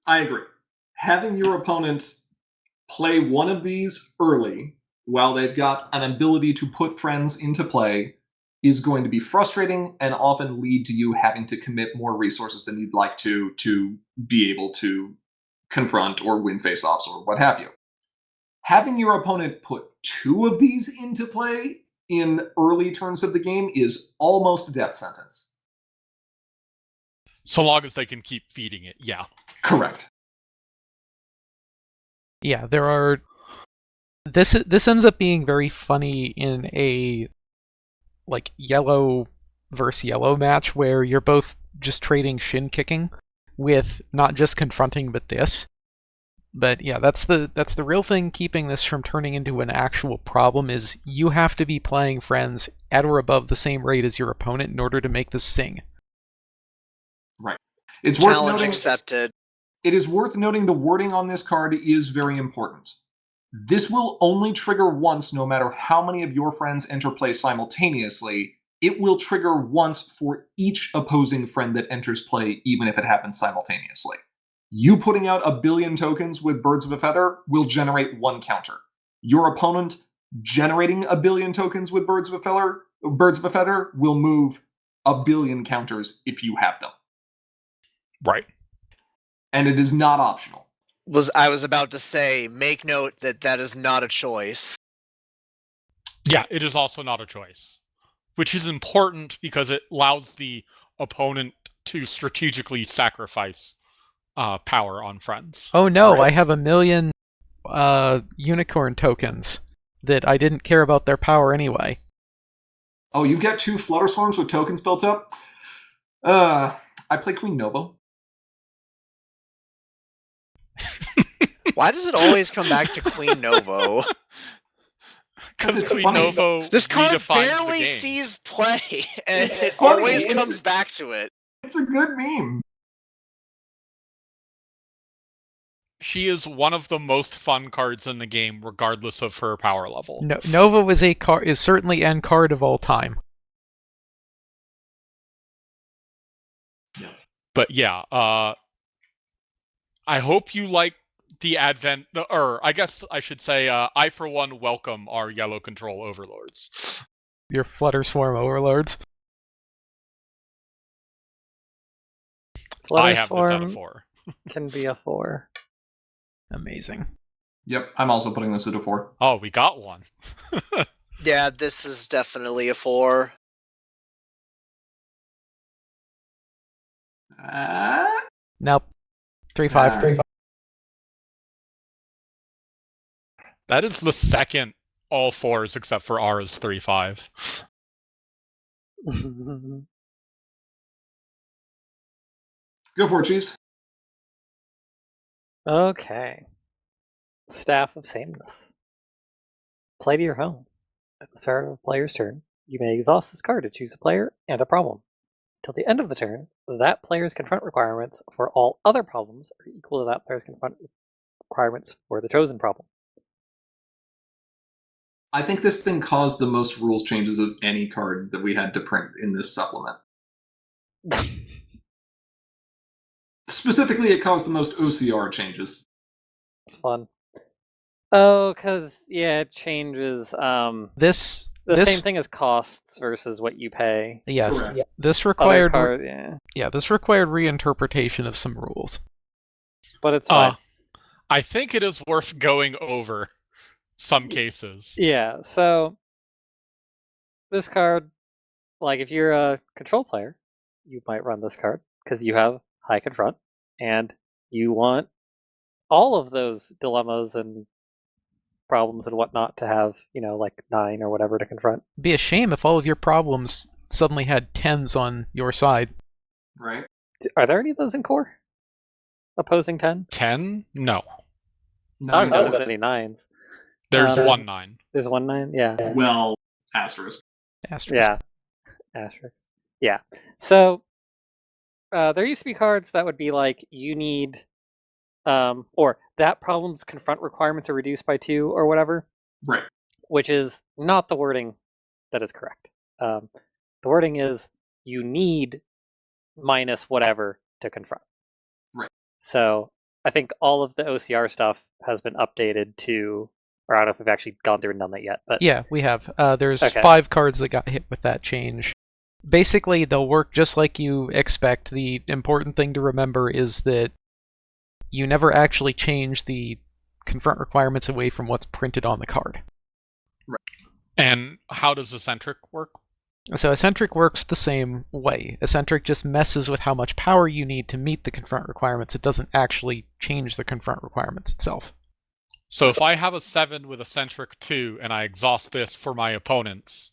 agree. Having your opponent play one of these early, while they've got an ability to put friends into play, is going to be frustrating and often lead to you having to commit more resources than you'd like to be able to confront or win face-offs or what have you. Having your opponent put 2 of these into play in early turns of the game is almost a death sentence. So long as they can keep feeding it, yeah. Correct. Yeah, there are... This ends up being very funny in a yellow versus yellow match where you're both just trading shin kicking with not just confronting but this. But yeah, that's the real thing keeping this from turning into an actual problem is you have to be playing friends at or above the same rate as your opponent in order to make this sing. Right. It's Challenge worth noting, accepted. It is worth noting the wording on this card is very important. This will only trigger once no matter how many of your friends enter play simultaneously. It will trigger once for each opposing friend that enters play, even if it happens simultaneously. You putting out 1 billion tokens with Birds of a Feather will generate 1 counter. Your opponent generating 1 billion tokens with Birds of a Feather will move 1 billion counters if you have them. Right. And it is not optional. I was about to say, make note that is not a choice. Yeah, it is also not a choice. Which is important because it allows the opponent to strategically sacrifice power on friends. Oh no, Right. I have 1 million unicorn tokens that I didn't care about their power anyway. Oh, you've got 2 Flutter Swarms with tokens built up? I play Queen Nova. Why does it always come back to Queen Novo? Because it's Queen funny. Novo This card redefines the barely game. sees play, and It's it funny. always It's- comes back to it. It's a good meme. She is one of the most fun cards in the game, regardless of her power level. Nova is certainly end card of all time. But yeah, I hope you like the advent, or I guess I should say, I for one welcome our yellow control overlords. Your Flutter Swarm overlords. Flutter I have this at a Swarm 4. can be a 4. Amazing. Yep, I'm also putting this at a 4. Oh, we got one. Yeah, this is definitely a 4. Nope. 3-5. 3-5. That is the second all 4s except for R is 3-5. Go for it, Cheese. Okay. Staff of Sameness. Play to your home. At the start of a player's turn, you may exhaust this card to choose a player and a problem. Till the end of the turn, that player's confront requirements for all other problems are equal to that player's confront requirements for the chosen problem. I think this thing caused the most rules changes of any card that we had to print in this supplement. Specifically, it caused the most OCR changes. Fun. Oh, because, yeah, it changes This the same thing as costs versus what you pay. Yes. Correct. This Other required card, this required reinterpretation of some rules. but it's fine. I think it is worth going over some cases. Yeah, so this card, like if you're a control player, you might run this card because you have high confront and you want all of those dilemmas and problems and whatnot to have, like 9 or whatever to confront. It'd be a shame if all of your problems suddenly had 10s on your side. Right. Are there any of those in core? Opposing 10? 10? No. No, I you don't know know if there's what? any 9s. There's Um, one 9. There's one 9? Yeah. Well, asterisk. Asterisk. Yeah. Asterisk. Yeah. So there used to be cards that would be like you need or that problem's confront requirements are reduced by 2 or whatever, Right. which is not the wording that is correct. The wording is you need minus whatever to confront. Right. So I think all of the OCR stuff has been updated to, or I don't know if we've actually gone through and done that yet, but Yeah, we have. There's Okay. 5 cards that got hit with that change. Basically, they'll work just like you expect. The important thing to remember is that you never actually change the confront requirements away from what's printed on the card. And how does Eccentric work? So Eccentric works the same way. Eccentric just messes with how much power you need to meet the confront requirements. It doesn't actually change the confront requirements itself. So if I have a 7 with Eccentric 2 and I exhaust this for my opponents,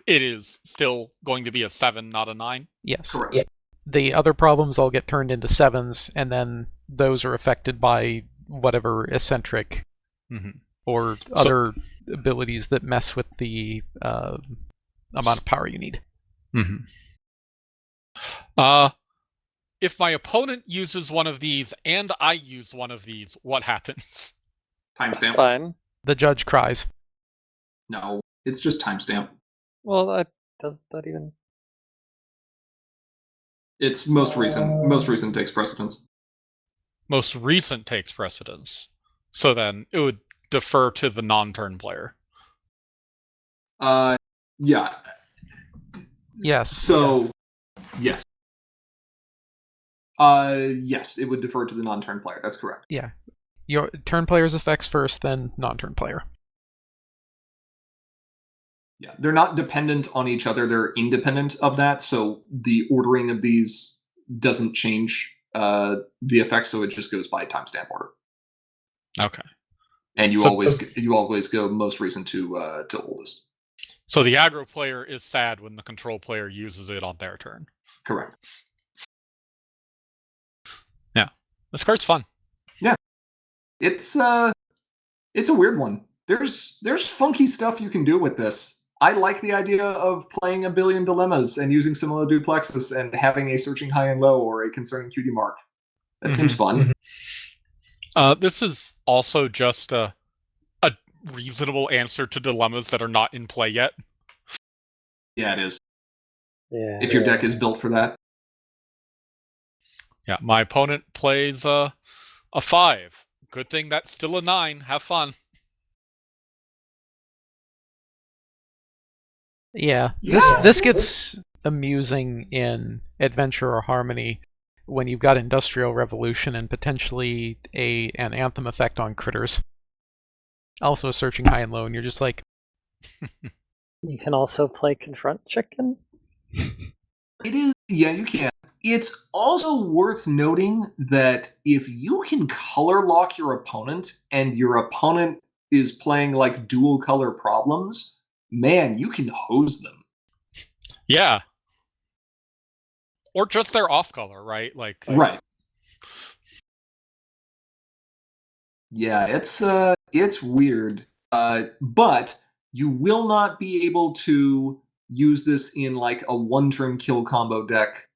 it is still going to be a 7, not a 9? Yes. Correct. The other problems all get turned into 7s, and then those are affected by whatever Eccentric or other abilities that mess with the amount of power you need. If my opponent uses one of these and I use one of these, what happens? that's Timestamp. fine. The judge cries. No, it's just timestamp. Well, does that even? It's most recent. Most recent takes precedence. Most recent takes precedence. So then it would defer to the non-turn player. Yeah. Yes. So, yes. Yes, it would defer to the non-turn player. That's correct. Yeah. Your turn player's effects first, then non-turn player. Yeah, they're not dependent on each other. They're independent of that. So the ordering of these doesn't change the effect. So it just goes by timestamp order. Okay. And you So- always go most recent to oldest. So the aggro player is sad when the control player uses it on their turn. Correct. Yeah. This card's fun. It's a weird one. There's funky stuff you can do with this. I like the idea of playing a billion dilemmas and using similar duplexes and having a searching high and low or a concerning QD mark. That seems fun. This is also just a reasonable answer to dilemmas that are not in play yet. Yeah, it is. Yeah. If your deck is built for that. Yeah, my opponent plays a 5. Good thing that's still a 9. Have fun. Yeah. Yeah. This gets amusing in Adventure or Harmony when you've got Industrial Revolution and potentially an Anthem effect on critters. Also searching high and low, and you're just like, You can also play Confront Chicken. It is. Yeah, you can. It's also worth noting that if you can color lock your opponent and your opponent is playing like dual color problems, man, you can hose them. Yeah. Or just their off color, right? Like Right. Yeah, it's weird. But you will not be able to use this in like a one-turn kill combo deck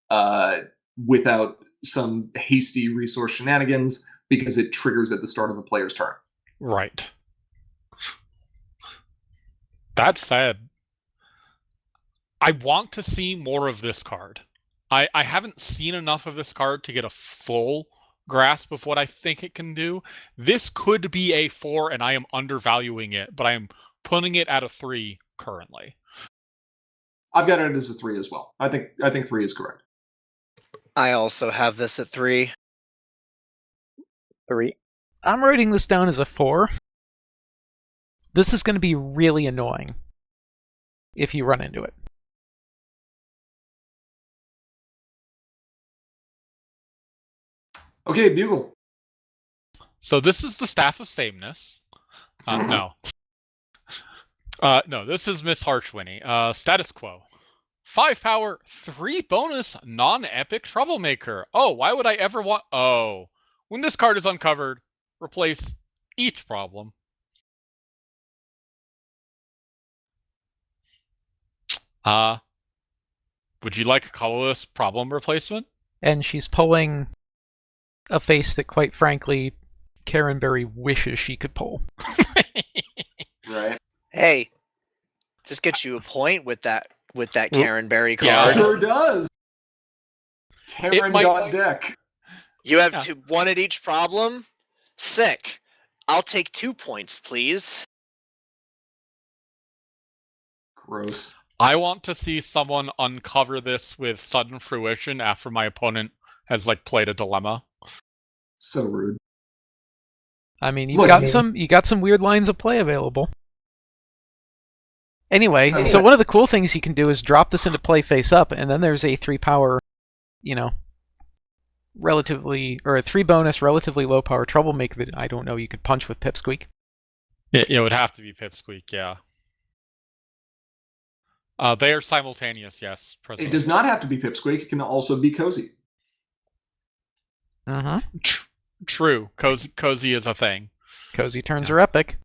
without some hasty resource shenanigans because it triggers at the start of the player's turn. Right. That said, I want to see more of this card. I haven't seen enough of this card to get a full grasp of what I think it can do. This could be a 4 and I am undervaluing it, but I am putting it at a 3 currently. I've got it as a 3 as well. I think 3 is correct. I also have this at 3. 3. I'm writing this down as a 4. This is going to be really annoying if you run into it. Okay, Bugle. So this is the Staff of Sameness. No. No, this is Miss Harshwinny. Status quo. 5 power, 3 bonus, non-epic troublemaker. Oh, why would I ever want... Oh. When this card is uncovered, replace each problem. Would you like a colorless problem replacement? And she's pulling a face that, quite frankly, Karen Berry wishes she could pull. Right. Hey, this gets you a point with that Karen Berry card. Yeah. Sure does. Karen got deck. You have one at each problem? Sick. I'll take 2 points, please. Gross. I want to see someone uncover this with sudden fruition after my opponent has played a dilemma. So rude. I mean, you got some weird lines of play available. Anyway, so one of the cool things you can do is drop this into play face up, and then there's a 3 power, a 3 bonus, relatively low power troublemaker that I don't know you could punch with Pipsqueak. It would have to be Pipsqueak, yeah. They are simultaneous, yes. It does not have to be Pipsqueak. It can also be Cozy. True. Cozy is a thing. Cozy turns are epic.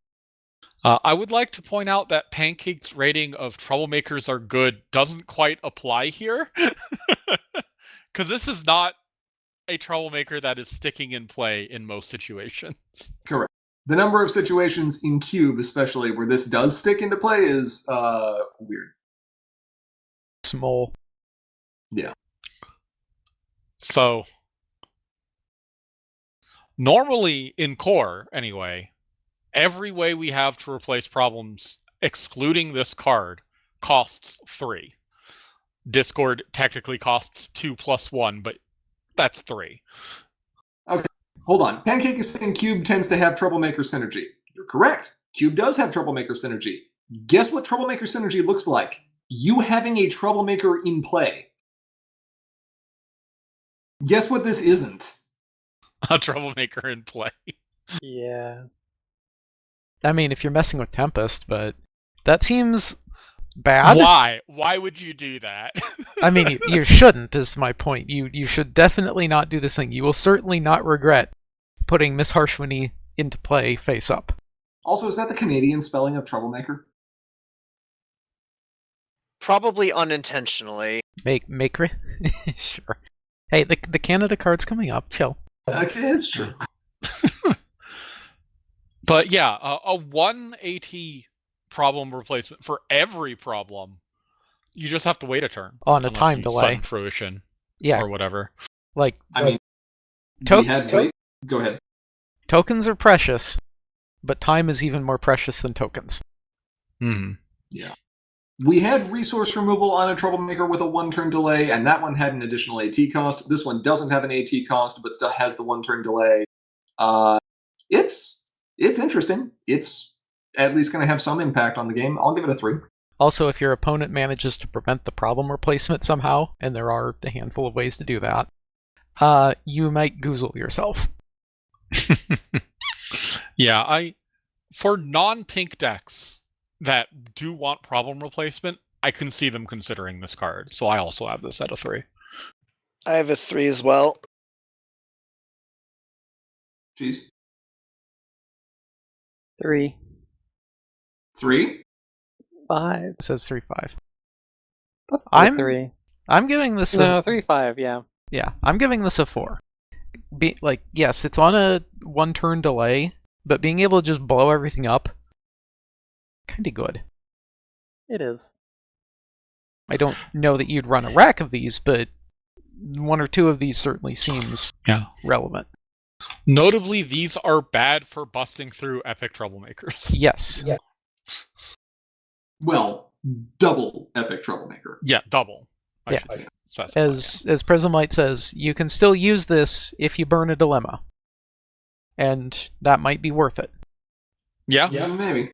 I would like to point out that Pancake's rating of troublemakers are good doesn't quite apply here. Because this is not a troublemaker that is sticking in play in most situations. Correct. The number of situations in Cube, especially where this does stick into play, is weird. Small. Yeah. So, normally in core, anyway, every way we have to replace problems, excluding this card, costs 3. Discord technically costs 2 plus 1, but that's 3. Okay, hold on. Pancake is saying Cube tends to have Troublemaker synergy. You're correct. Cube does have Troublemaker synergy. Guess what Troublemaker synergy looks like? You having a Troublemaker in play. Guess what this isn't? A troublemaker in play. Yeah. I mean, if you're messing with Tempest, but that seems bad. Why? Why would you do that? I mean, you shouldn't, is my point. You should definitely not do this thing. You will certainly not regret putting Miss Harshwinny into play face up. Also, is that the Canadian spelling of Troublemaker? Probably unintentionally. Maker? Sure. Hey, the Canada card's coming up. Chill. Okay, it's true. But yeah, a 1 AT problem replacement for every problem. You just have to wait a turn. On a time delay. Sudden fruition. Yeah. Or whatever. I mean, we had wait. Go ahead. Tokens are precious, but time is even more precious than tokens. Mm-hmm. Yeah. We had resource removal on a Troublemaker with a 1-turn delay, and that one had an additional AT cost. This one doesn't have an AT cost, but still has the 1-turn delay. It's interesting. It's at least going to have some impact on the game. I'll give it a 3. Also, if your opponent manages to prevent the problem replacement somehow, and there are a handful of ways to do that, you might goozle yourself. Yeah, for non-pink decks that do want problem replacement, I can see them considering this card. So I also have this at a 3. I have a 3 as well. Jeez. 3. 3? 5. It says 3-5. I'm 3. I'm giving this No, 3-5, yeah. Yeah, I'm giving this a 4. Yes, it's on a 1-turn delay, but being able to just blow everything up, kind of good. It is. I don't know that you'd run a rack of these, but 1 or 2 of these certainly seems relevant. Notably, these are bad for busting through epic troublemakers. Yes. Yeah. Well, double epic Troublemaker. Yeah, double. I Yeah. should specify, As Prismlight says, you can still use this if you burn a dilemma. And that might be worth it. Yeah. Yeah, maybe.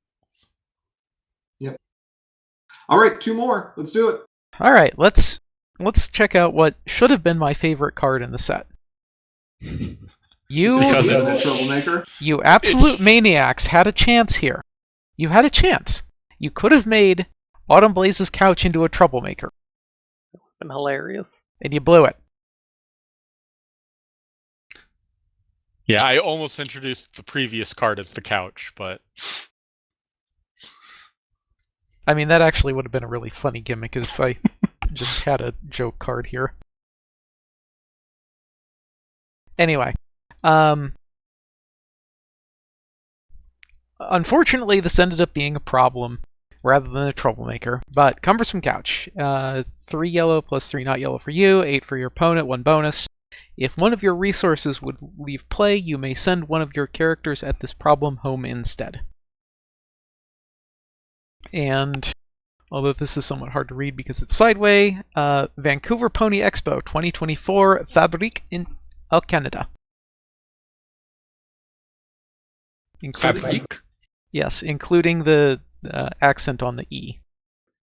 All right, 2 more. Let's do it. All right, let's check out what should have been my favorite card in the set. Because that troublemaker. You absolute maniacs had a chance here. You had a chance. You could have made Autumn Blaze's couch into a troublemaker, Been hilarious. and you blew it. Yeah, I almost introduced the previous card as the couch, but I mean, that actually would have been a really funny gimmick if I just had a joke card here. Anyway, unfortunately, this ended up being a problem rather than a troublemaker. But Cumbersome Couch, 3 yellow plus 3 not yellow for you, 8 for your opponent, 1 bonus. If one of your resources would leave play, you may send one of your characters at this problem home instead. And although this is somewhat hard to read because it's sideway, Vancouver Pony Expo 2024, Fabrique au Canada. Fabrique? Yes, including the accent on the E.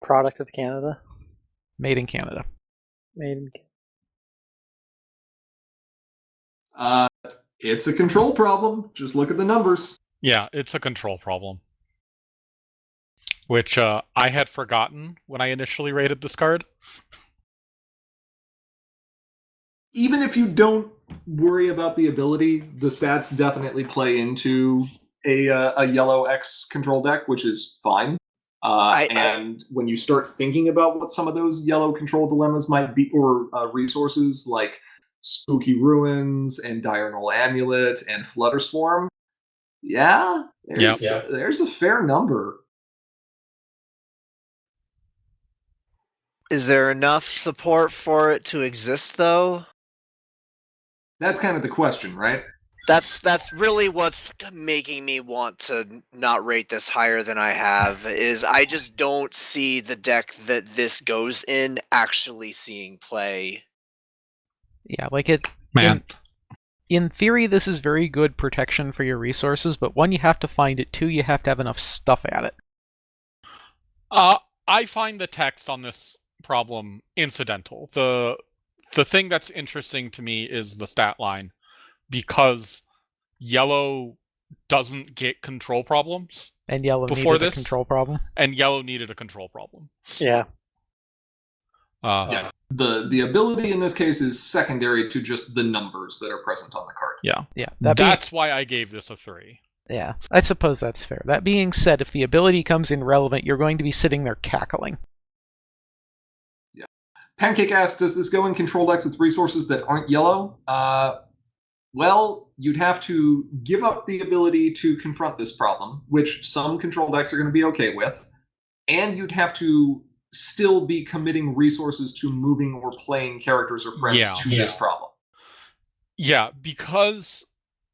Product of Canada. Made in Canada. Made in It's a control problem. Just look at the numbers. Yeah, it's a control problem. Which I had forgotten when I initially rated this card. Even if you don't worry about the ability, the stats definitely play into a yellow X control deck, which is fine. And when you start thinking about what some of those yellow control dilemmas might be, or resources like Spooky Ruins and Diurnal Amulet and Flutter Swarm, there's a fair number. Is there enough support for it to exist, though? That's kind of the question, right? That's really what's making me want to not rate this higher than I have, is I just don't see the deck that this goes in actually seeing play. Yeah, like it. Man. In theory, this is very good protection for your resources, but 1, you have to find it, 2, you have to have enough stuff at it. I find the text on this problem incidental. The thing that's interesting to me is the stat line, because yellow doesn't get control problems. And yellow Before needed this, a control problem. And yellow needed a control problem. Yeah. Yeah. The ability in this case is secondary to just the numbers that are present on the card. Yeah. Yeah. That's why I gave this a 3. Yeah, I suppose that's fair. That being said, if the ability comes in relevant, you're going to be sitting there cackling. Yeah. Pancake asks, does this go in control decks with resources that aren't yellow? Well, you'd have to give up the ability to confront this problem, which some control decks are going to be okay with, and you'd have to still be committing resources to moving or playing characters or friends to this problem. Yeah, because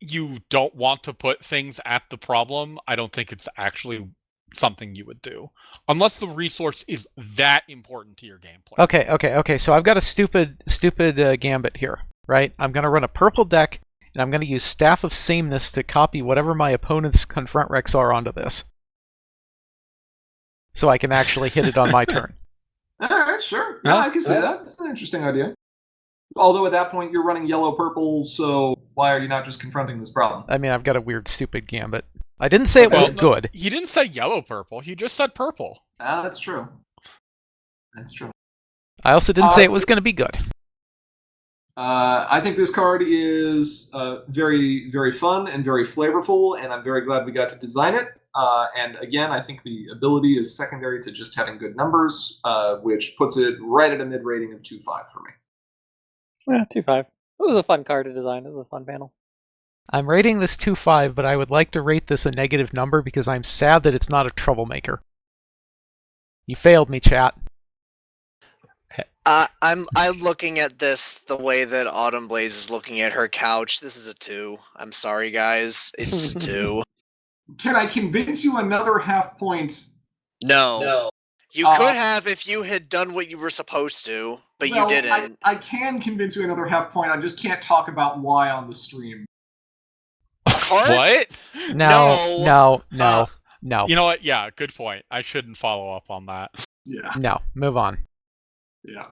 you don't want to put things at the problem, I don't think it's actually something you would do. Unless the resource is that important to your gameplay. Okay, so I've got a stupid gambit here, right? I'm going to run a purple deck, and I'm going to use Staff of Sameness to copy whatever my opponent's confront recs are onto this. So I can actually hit it on my turn. All right, sure. Yeah, I can see that. It's an interesting idea. Although at that point you're running yellow-purple, so why are you not just confronting this problem? I mean, I've got a weird, stupid gambit. I didn't say it was good. He didn't say yellow-purple. He just said purple. That's true. That's true. I also didn't say it was going to be good. I think this card is very, very fun and very flavorful, and I'm very glad we got to design it. And again, I think the ability is secondary to just having good numbers, which puts it right at a mid rating of 2.5 for me. Yeah, 2.5. It was a fun card to design. It was a fun panel. I'm rating this 2.5, but I would like to rate this a negative number because I'm sad that it's not a troublemaker. You failed me, chat. I'm looking at this the way that Autumn Blaze is looking at her couch. This is a 2. I'm sorry, guys. It's a 2. Can I convince you another half point? No. You could have if you had done what you were supposed to, but you didn't. I can convince you another half point. I just can't talk about why on the stream. Card? What? No. You know what? Yeah, good point. I shouldn't follow up on that. Yeah. No, move on. Yeah.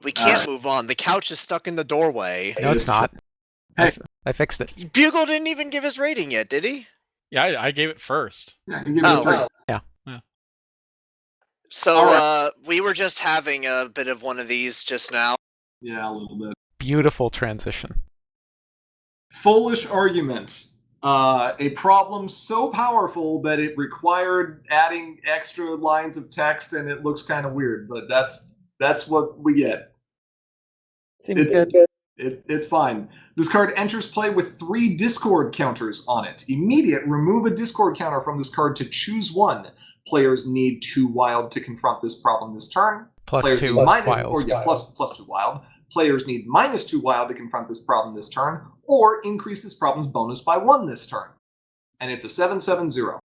We can't move on. The couch is stuck in the doorway. No, it's not. Hey. I fixed it. Bugle didn't even give his rating yet, did he? Yeah, I gave it first. Yeah, you give it a 3. Yeah. So, All we were just having a bit of one of these just now. Yeah, a little bit. Beautiful transition. Foolish argument. A problem so powerful that it required adding extra lines of text, and it looks kind of weird. But that's what we get. Seems It's good. It's fine. This card enters play with 3 discord counters on it. Immediate, remove a discord counter from this card to choose one. Players need 2 wild to confront this problem this turn. Plus Players 2 need wiles. plus 2 wild. Players need -2 wild to confront this problem this turn, or increase this problem's bonus by 1 this turn. And it's a 7/7/0.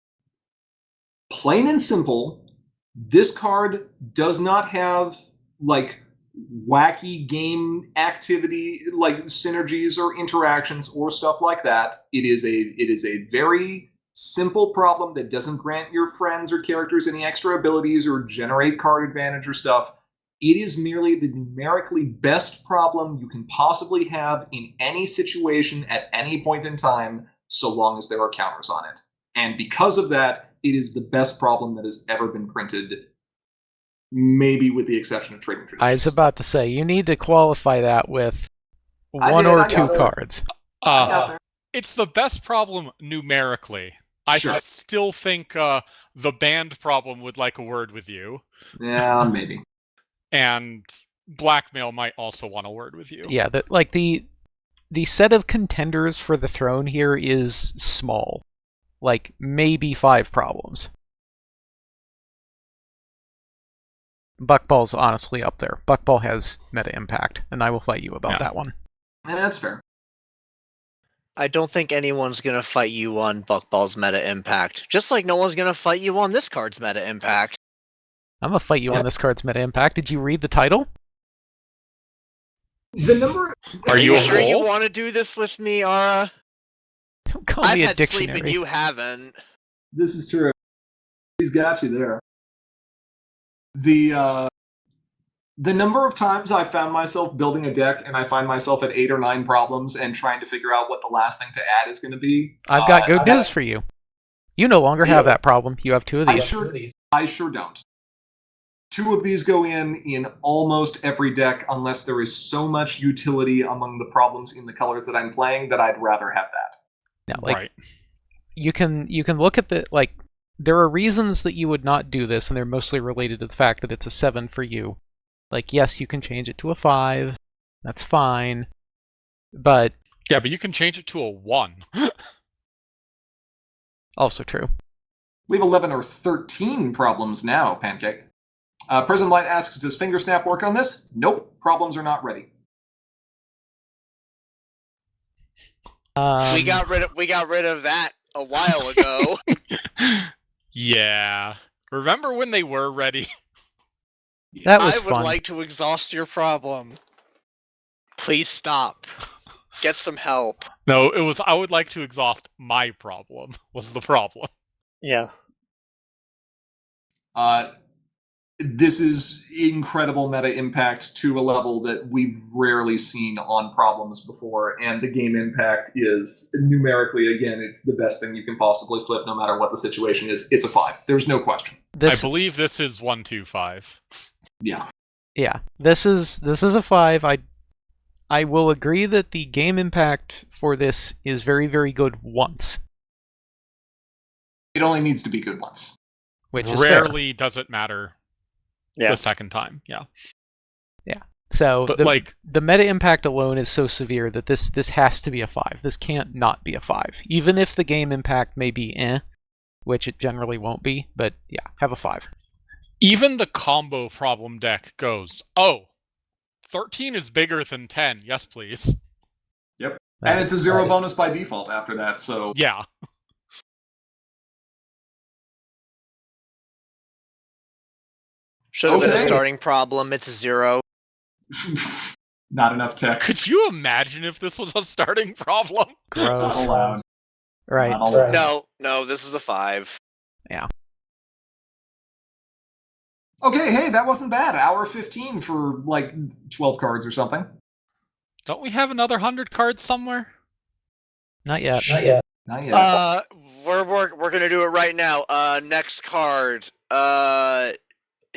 Plain and simple, this card does not have like wacky game activity like synergies or interactions or stuff like that. It is a very simple problem that doesn't grant your friends or characters any extra abilities or generate card advantage or stuff. It is merely the numerically best problem you can possibly have in any situation at any point in time, so long as there are counters on it. And because of that, it is the best problem that has ever been printed, maybe with the exception of Trading Traditions. I was about to say, you need to qualify that with 1 or 2 cards. I got there. It's the best problem numerically. Sure. I still think the band problem would like a word with you. Yeah, maybe. And blackmail might also want a word with you. Yeah, the set of contenders for the throne here is small. Like, maybe 5 problems. Buckball's honestly up there. Buckball has meta impact, and I will fight you about that one. And that's fair. I don't think anyone's gonna fight you on Buckball's meta impact. Just like no one's gonna fight you on this card's meta impact. I'm gonna fight you on this card's meta impact. Did you read the title? The number. Are you a sure you mole? want to do this with me, Ara? Don't call I've me a had sleep dictionary. and you haven't. This is true. He's got you there. The number of times I found myself building a deck and I find myself at 8 or 9 problems and trying to figure out what the last thing to add is going to be. I've got good news for you. You no longer have that problem. You have 2 of these. I sure don't. 2 of these go in almost every deck unless there is so much utility among the problems in the colors that I'm playing that I'd rather have that. Now, like, Right. you can look at the, like, there are reasons that you would not do this, and they're mostly related to the fact that it's a 7 for you. Like, yes, you can change it to a 5. That's fine. But Yeah, but you can change it to a 1. also true. We have 11 or 13 problems now, Pancake. President Light asks, does Finger Snap work on this? Nope. Problems are not ready. We got rid of that a while ago. Yeah. Remember when they were ready? That was I would fun. like to exhaust your problem. Please stop. Get some help. No, it was I would like to exhaust my problem was the problem. Yes. This is incredible meta impact to a level that we've rarely seen on problems before, and the game impact is numerically, again, it's the best thing you can possibly flip no matter what the situation is. It's a 5. There's no question. I believe this is 125. Yeah. Yeah, this is a 5. I will agree that the game impact for this is very, very good once, It only needs to be good once. which is fair. Rarely does it matter Yeah. the second time. Yeah. So But the meta impact alone is so severe that this has to be a 5. This can't not be a 5, even if the game impact may be which it generally won't be. But yeah, have a 5. even the combo problem deck goes, oh, 13 is bigger than 10. Yes, please. Yep. And it's a 0 bonus by default after that, so... Yeah. Should have been a Okay. starting problem. It's a 0. Not enough text. Could you imagine if this was a starting problem? Not Gross. allowed. Right. Not allowed. No, this is a 5. Yeah. Okay, hey, that wasn't bad. Hour 15 for like 12 cards or something. Don't we have another 100 cards somewhere? Not yet. Not yet. We're gonna do it right now. Next card.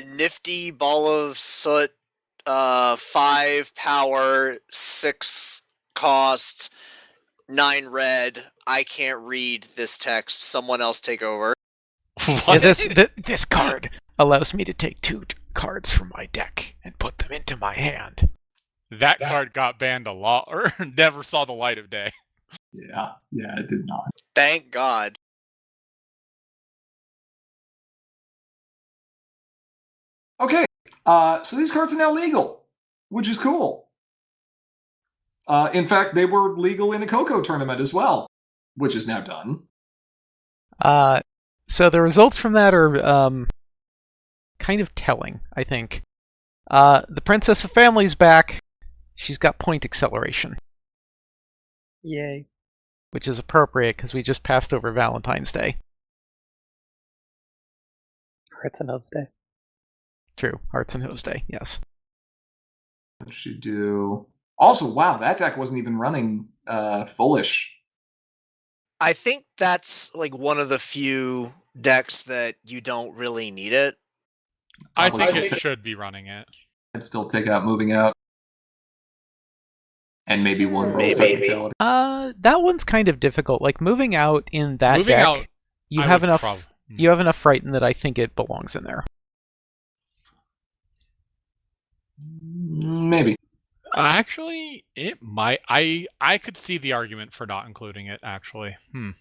Nifty ball of soot. 5 power, 6 cost, 9 red. I can't read this text. Someone else take over. Yeah, this card allows me to take 2 cards from my deck and put them into my hand. That card got banned a lot, or never saw the light of day. Yeah, it did not. Thank God. Okay, so these cards are now legal, which is cool. In fact, they were legal in a Coco tournament as well, which is now done. So the results from that are kind of telling, I think. The Princess of Family's back. She's got point acceleration, Yay. which is appropriate because we just passed over Valentine's Day. Hearts and Hopes Day. True, Hearts and Hose Day, yes. What should do? Also, wow, that deck wasn't even running Foolish. I think that's like one of the few decks that you don't really need it. I Probably think still it should be running it. I'd still take out Moving Out. And maybe one Rolls Maybe. Technicality. That one's kind of difficult. Like moving out in that Moving deck, Out, you I have would enough. You have enough Frighten that I think it belongs in there. Maybe. Actually, it might. I could see the argument for not including it, actually. And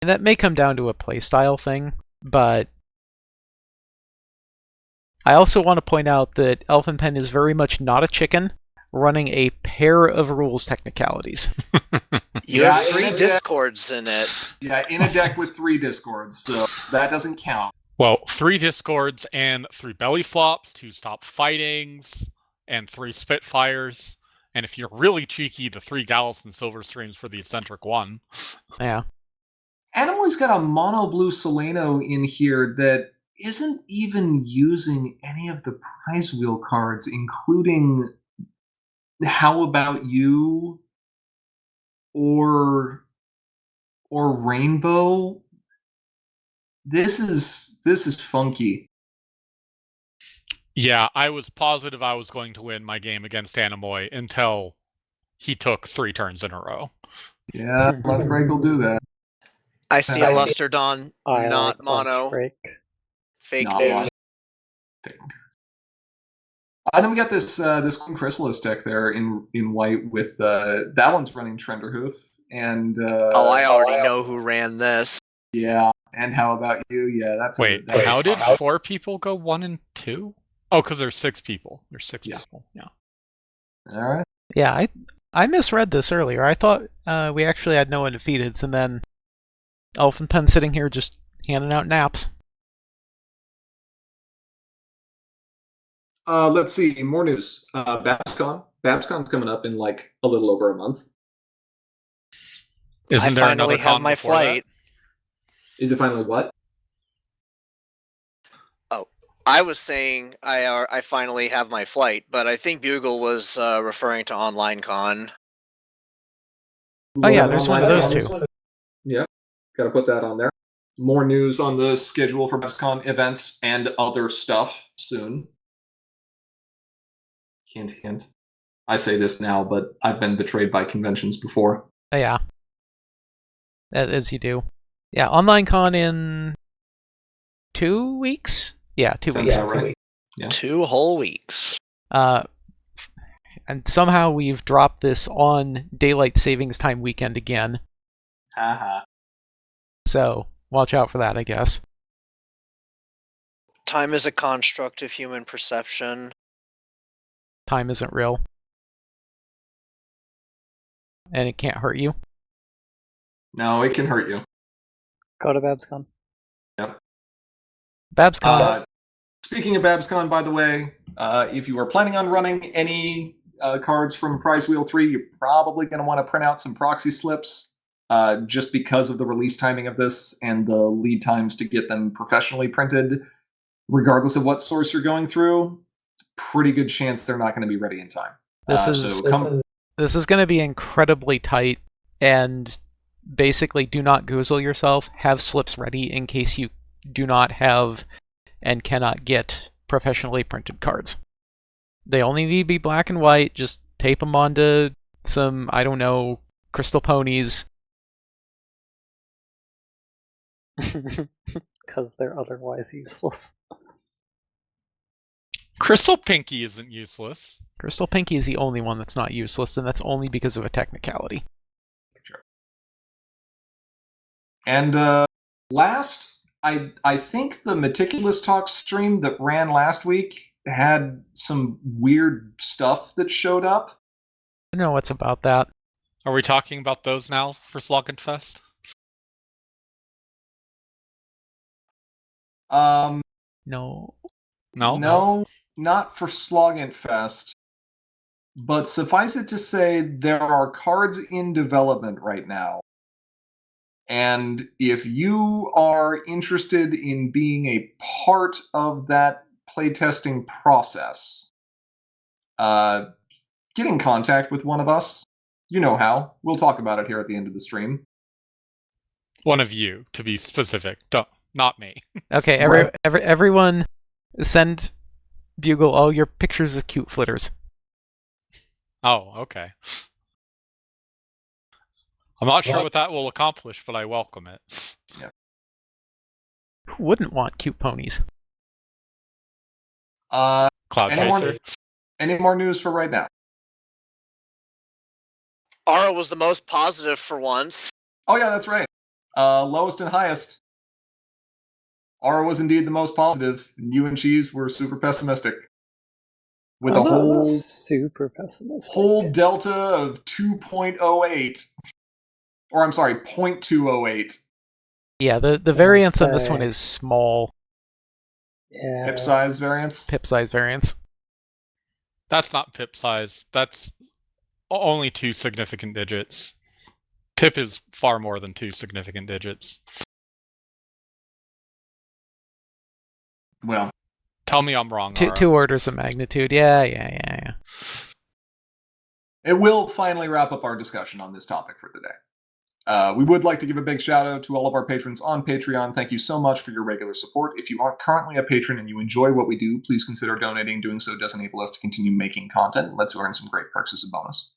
that may come down to a playstyle thing, but I also want to point out that Elfin Pen is very much not a chicken, running a pair of rules technicalities. You Yeah, have in 3 a deck- discords in it. Yeah, in a deck with 3 Discords, so that doesn't count. Well, 3 Discords and 3 Belly Flops, 2 Stop Fightings, and 3 Spitfires. And if you're really cheeky, the 3 Galveston Silver Streams for the eccentric one. Yeah. Animal's got a mono blue Solano in here that isn't even using any of the prize wheel cards, including How About You or Rainbow. This is funky. Yeah, I was positive I was going to win my game against Animoy until he took 3 turns in a row. Yeah, Lunch Break will do that. I see a Luster Dawn, I not like mono. Lunch Break. Fake Not news. mono. And then we got this Queen Chrysalis deck there in white with that one's running Trenderhoof and I already know who ran this. yeah, and How About You? Yeah, that's Wait, that's how did fun. 4 people go 1 and 2? Oh, because there's 6 people. There's 6 Yeah. people. Yeah. All right. Yeah, I misread this earlier. I thought we actually had no undefeateds, and then Elfin Pen sitting here just handing out naps. Let's see, more news. BabsCon's coming up in like a little over a month. Isn't I there finally another have con my before that? flight. Is it finally what? I was saying I finally have my flight, but I think Bugle was referring to online con. Oh yeah, there's one of those two. Yeah, got to put that on there. More news on the schedule for BabsCon events and other stuff soon. Hint, hint. I say this now, but I've been betrayed by conventions before. Oh, yeah. As you do. Yeah, online con in 2 weeks? Yeah, 2 weeks. Yeah, right. Yeah. 2 whole weeks. And somehow we've dropped this on daylight savings time weekend again. Haha. So watch out for that, I guess. Time is a construct of human perception. Time isn't real. And it can't hurt you. No, it can hurt you. Go to BabsCon. BabsCon. Speaking of BabsCon, by the way, if you are planning on running any cards from Prize Wheel 3, you're probably going to want to print out some proxy slips just because of the release timing of this and the lead times to get them professionally printed. regardless of what source you're going through, it's a pretty good chance they're not going to be ready in time. This is going to be incredibly tight, and basically do not goozle yourself. Have slips ready in case you do not have and cannot get professionally printed cards. They only need to be black and white. Just tape them onto some, I don't know, crystal ponies. Because they're otherwise useless. Crystal Pinky isn't useless. Crystal Pinky is the only one that's not useless, and that's only because of a technicality. Sure. And last, I think the Meticulous Talk stream that ran last week had some weird stuff that showed up. I don't know what's about that. Are we talking about those now for Slogfest? No. No, not for Slogfest. But suffice it to say, there are cards in development right now. And if you are interested in being a part of that playtesting process, get in contact with one of us. You know how. We'll talk about it here at the end of the stream. one of you, to be specific. Not me. Okay, everyone send Bugle all your pictures of cute flitters. Oh, okay. I'm not sure what that will accomplish, but I welcome it. Yeah. Who wouldn't want cute ponies? Cloud Anyone? Chaser. Any more news for right now? Ara was the most positive for once. Oh yeah, that's right. Lowest and highest. Aura was indeed the most positive, and you and Cheese were super pessimistic. With a whole super pessimistic. Whole delta of 2.08. Or I'm sorry, 0.208. Yeah, the variance on this one is small. Yeah. Pip size variance? Pip size variance. That's not pip size. That's only 2 significant digits. Pip is far more than 2 significant digits. Well, tell me I'm wrong. Two orders of magnitude. Yeah. It will finally wrap up our discussion on this topic for today. We would like to give a big shout out to all of our patrons on Patreon. Thank you so much for your regular support. If you aren't currently a patron and you enjoy what we do, please consider donating. Doing so does enable us to continue making content and lets you earn some great perks as a bonus.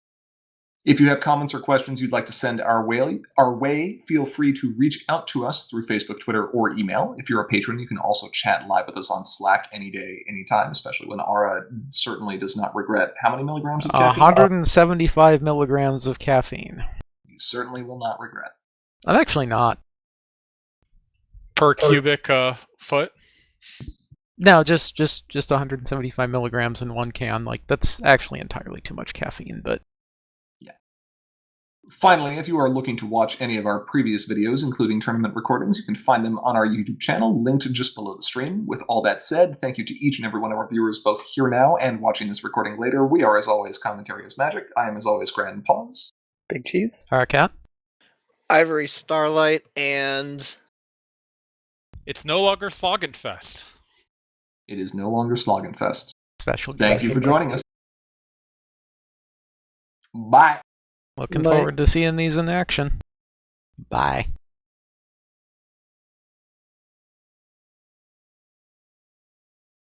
If you have comments or questions you'd like to send our way, feel free to reach out to us through Facebook, Twitter, or email. If you're a patron, you can also chat live with us on Slack any day, anytime, especially when Ara certainly does not regret how many milligrams of caffeine? 175 milligrams of caffeine. You certainly will not regret. I'm actually not. Per cubic foot? No, just 175 milligrams in one can. Like, that's actually entirely too much caffeine, but... Finally, if you are looking to watch any of our previous videos, including tournament recordings, you can find them on our YouTube channel, linked just below the stream. With all that said, thank you to each and every one of our viewers, both here now and watching this recording later. We are, as always, Commentary is Magic. I am, as always, Grand Paws. Big Cheese. Cat. Ivory Starlight, and... It's no longer Slogfest. It is no longer Slogfest. Special. Thank you for joining us. Bye. Looking forward to seeing these in action. Bye.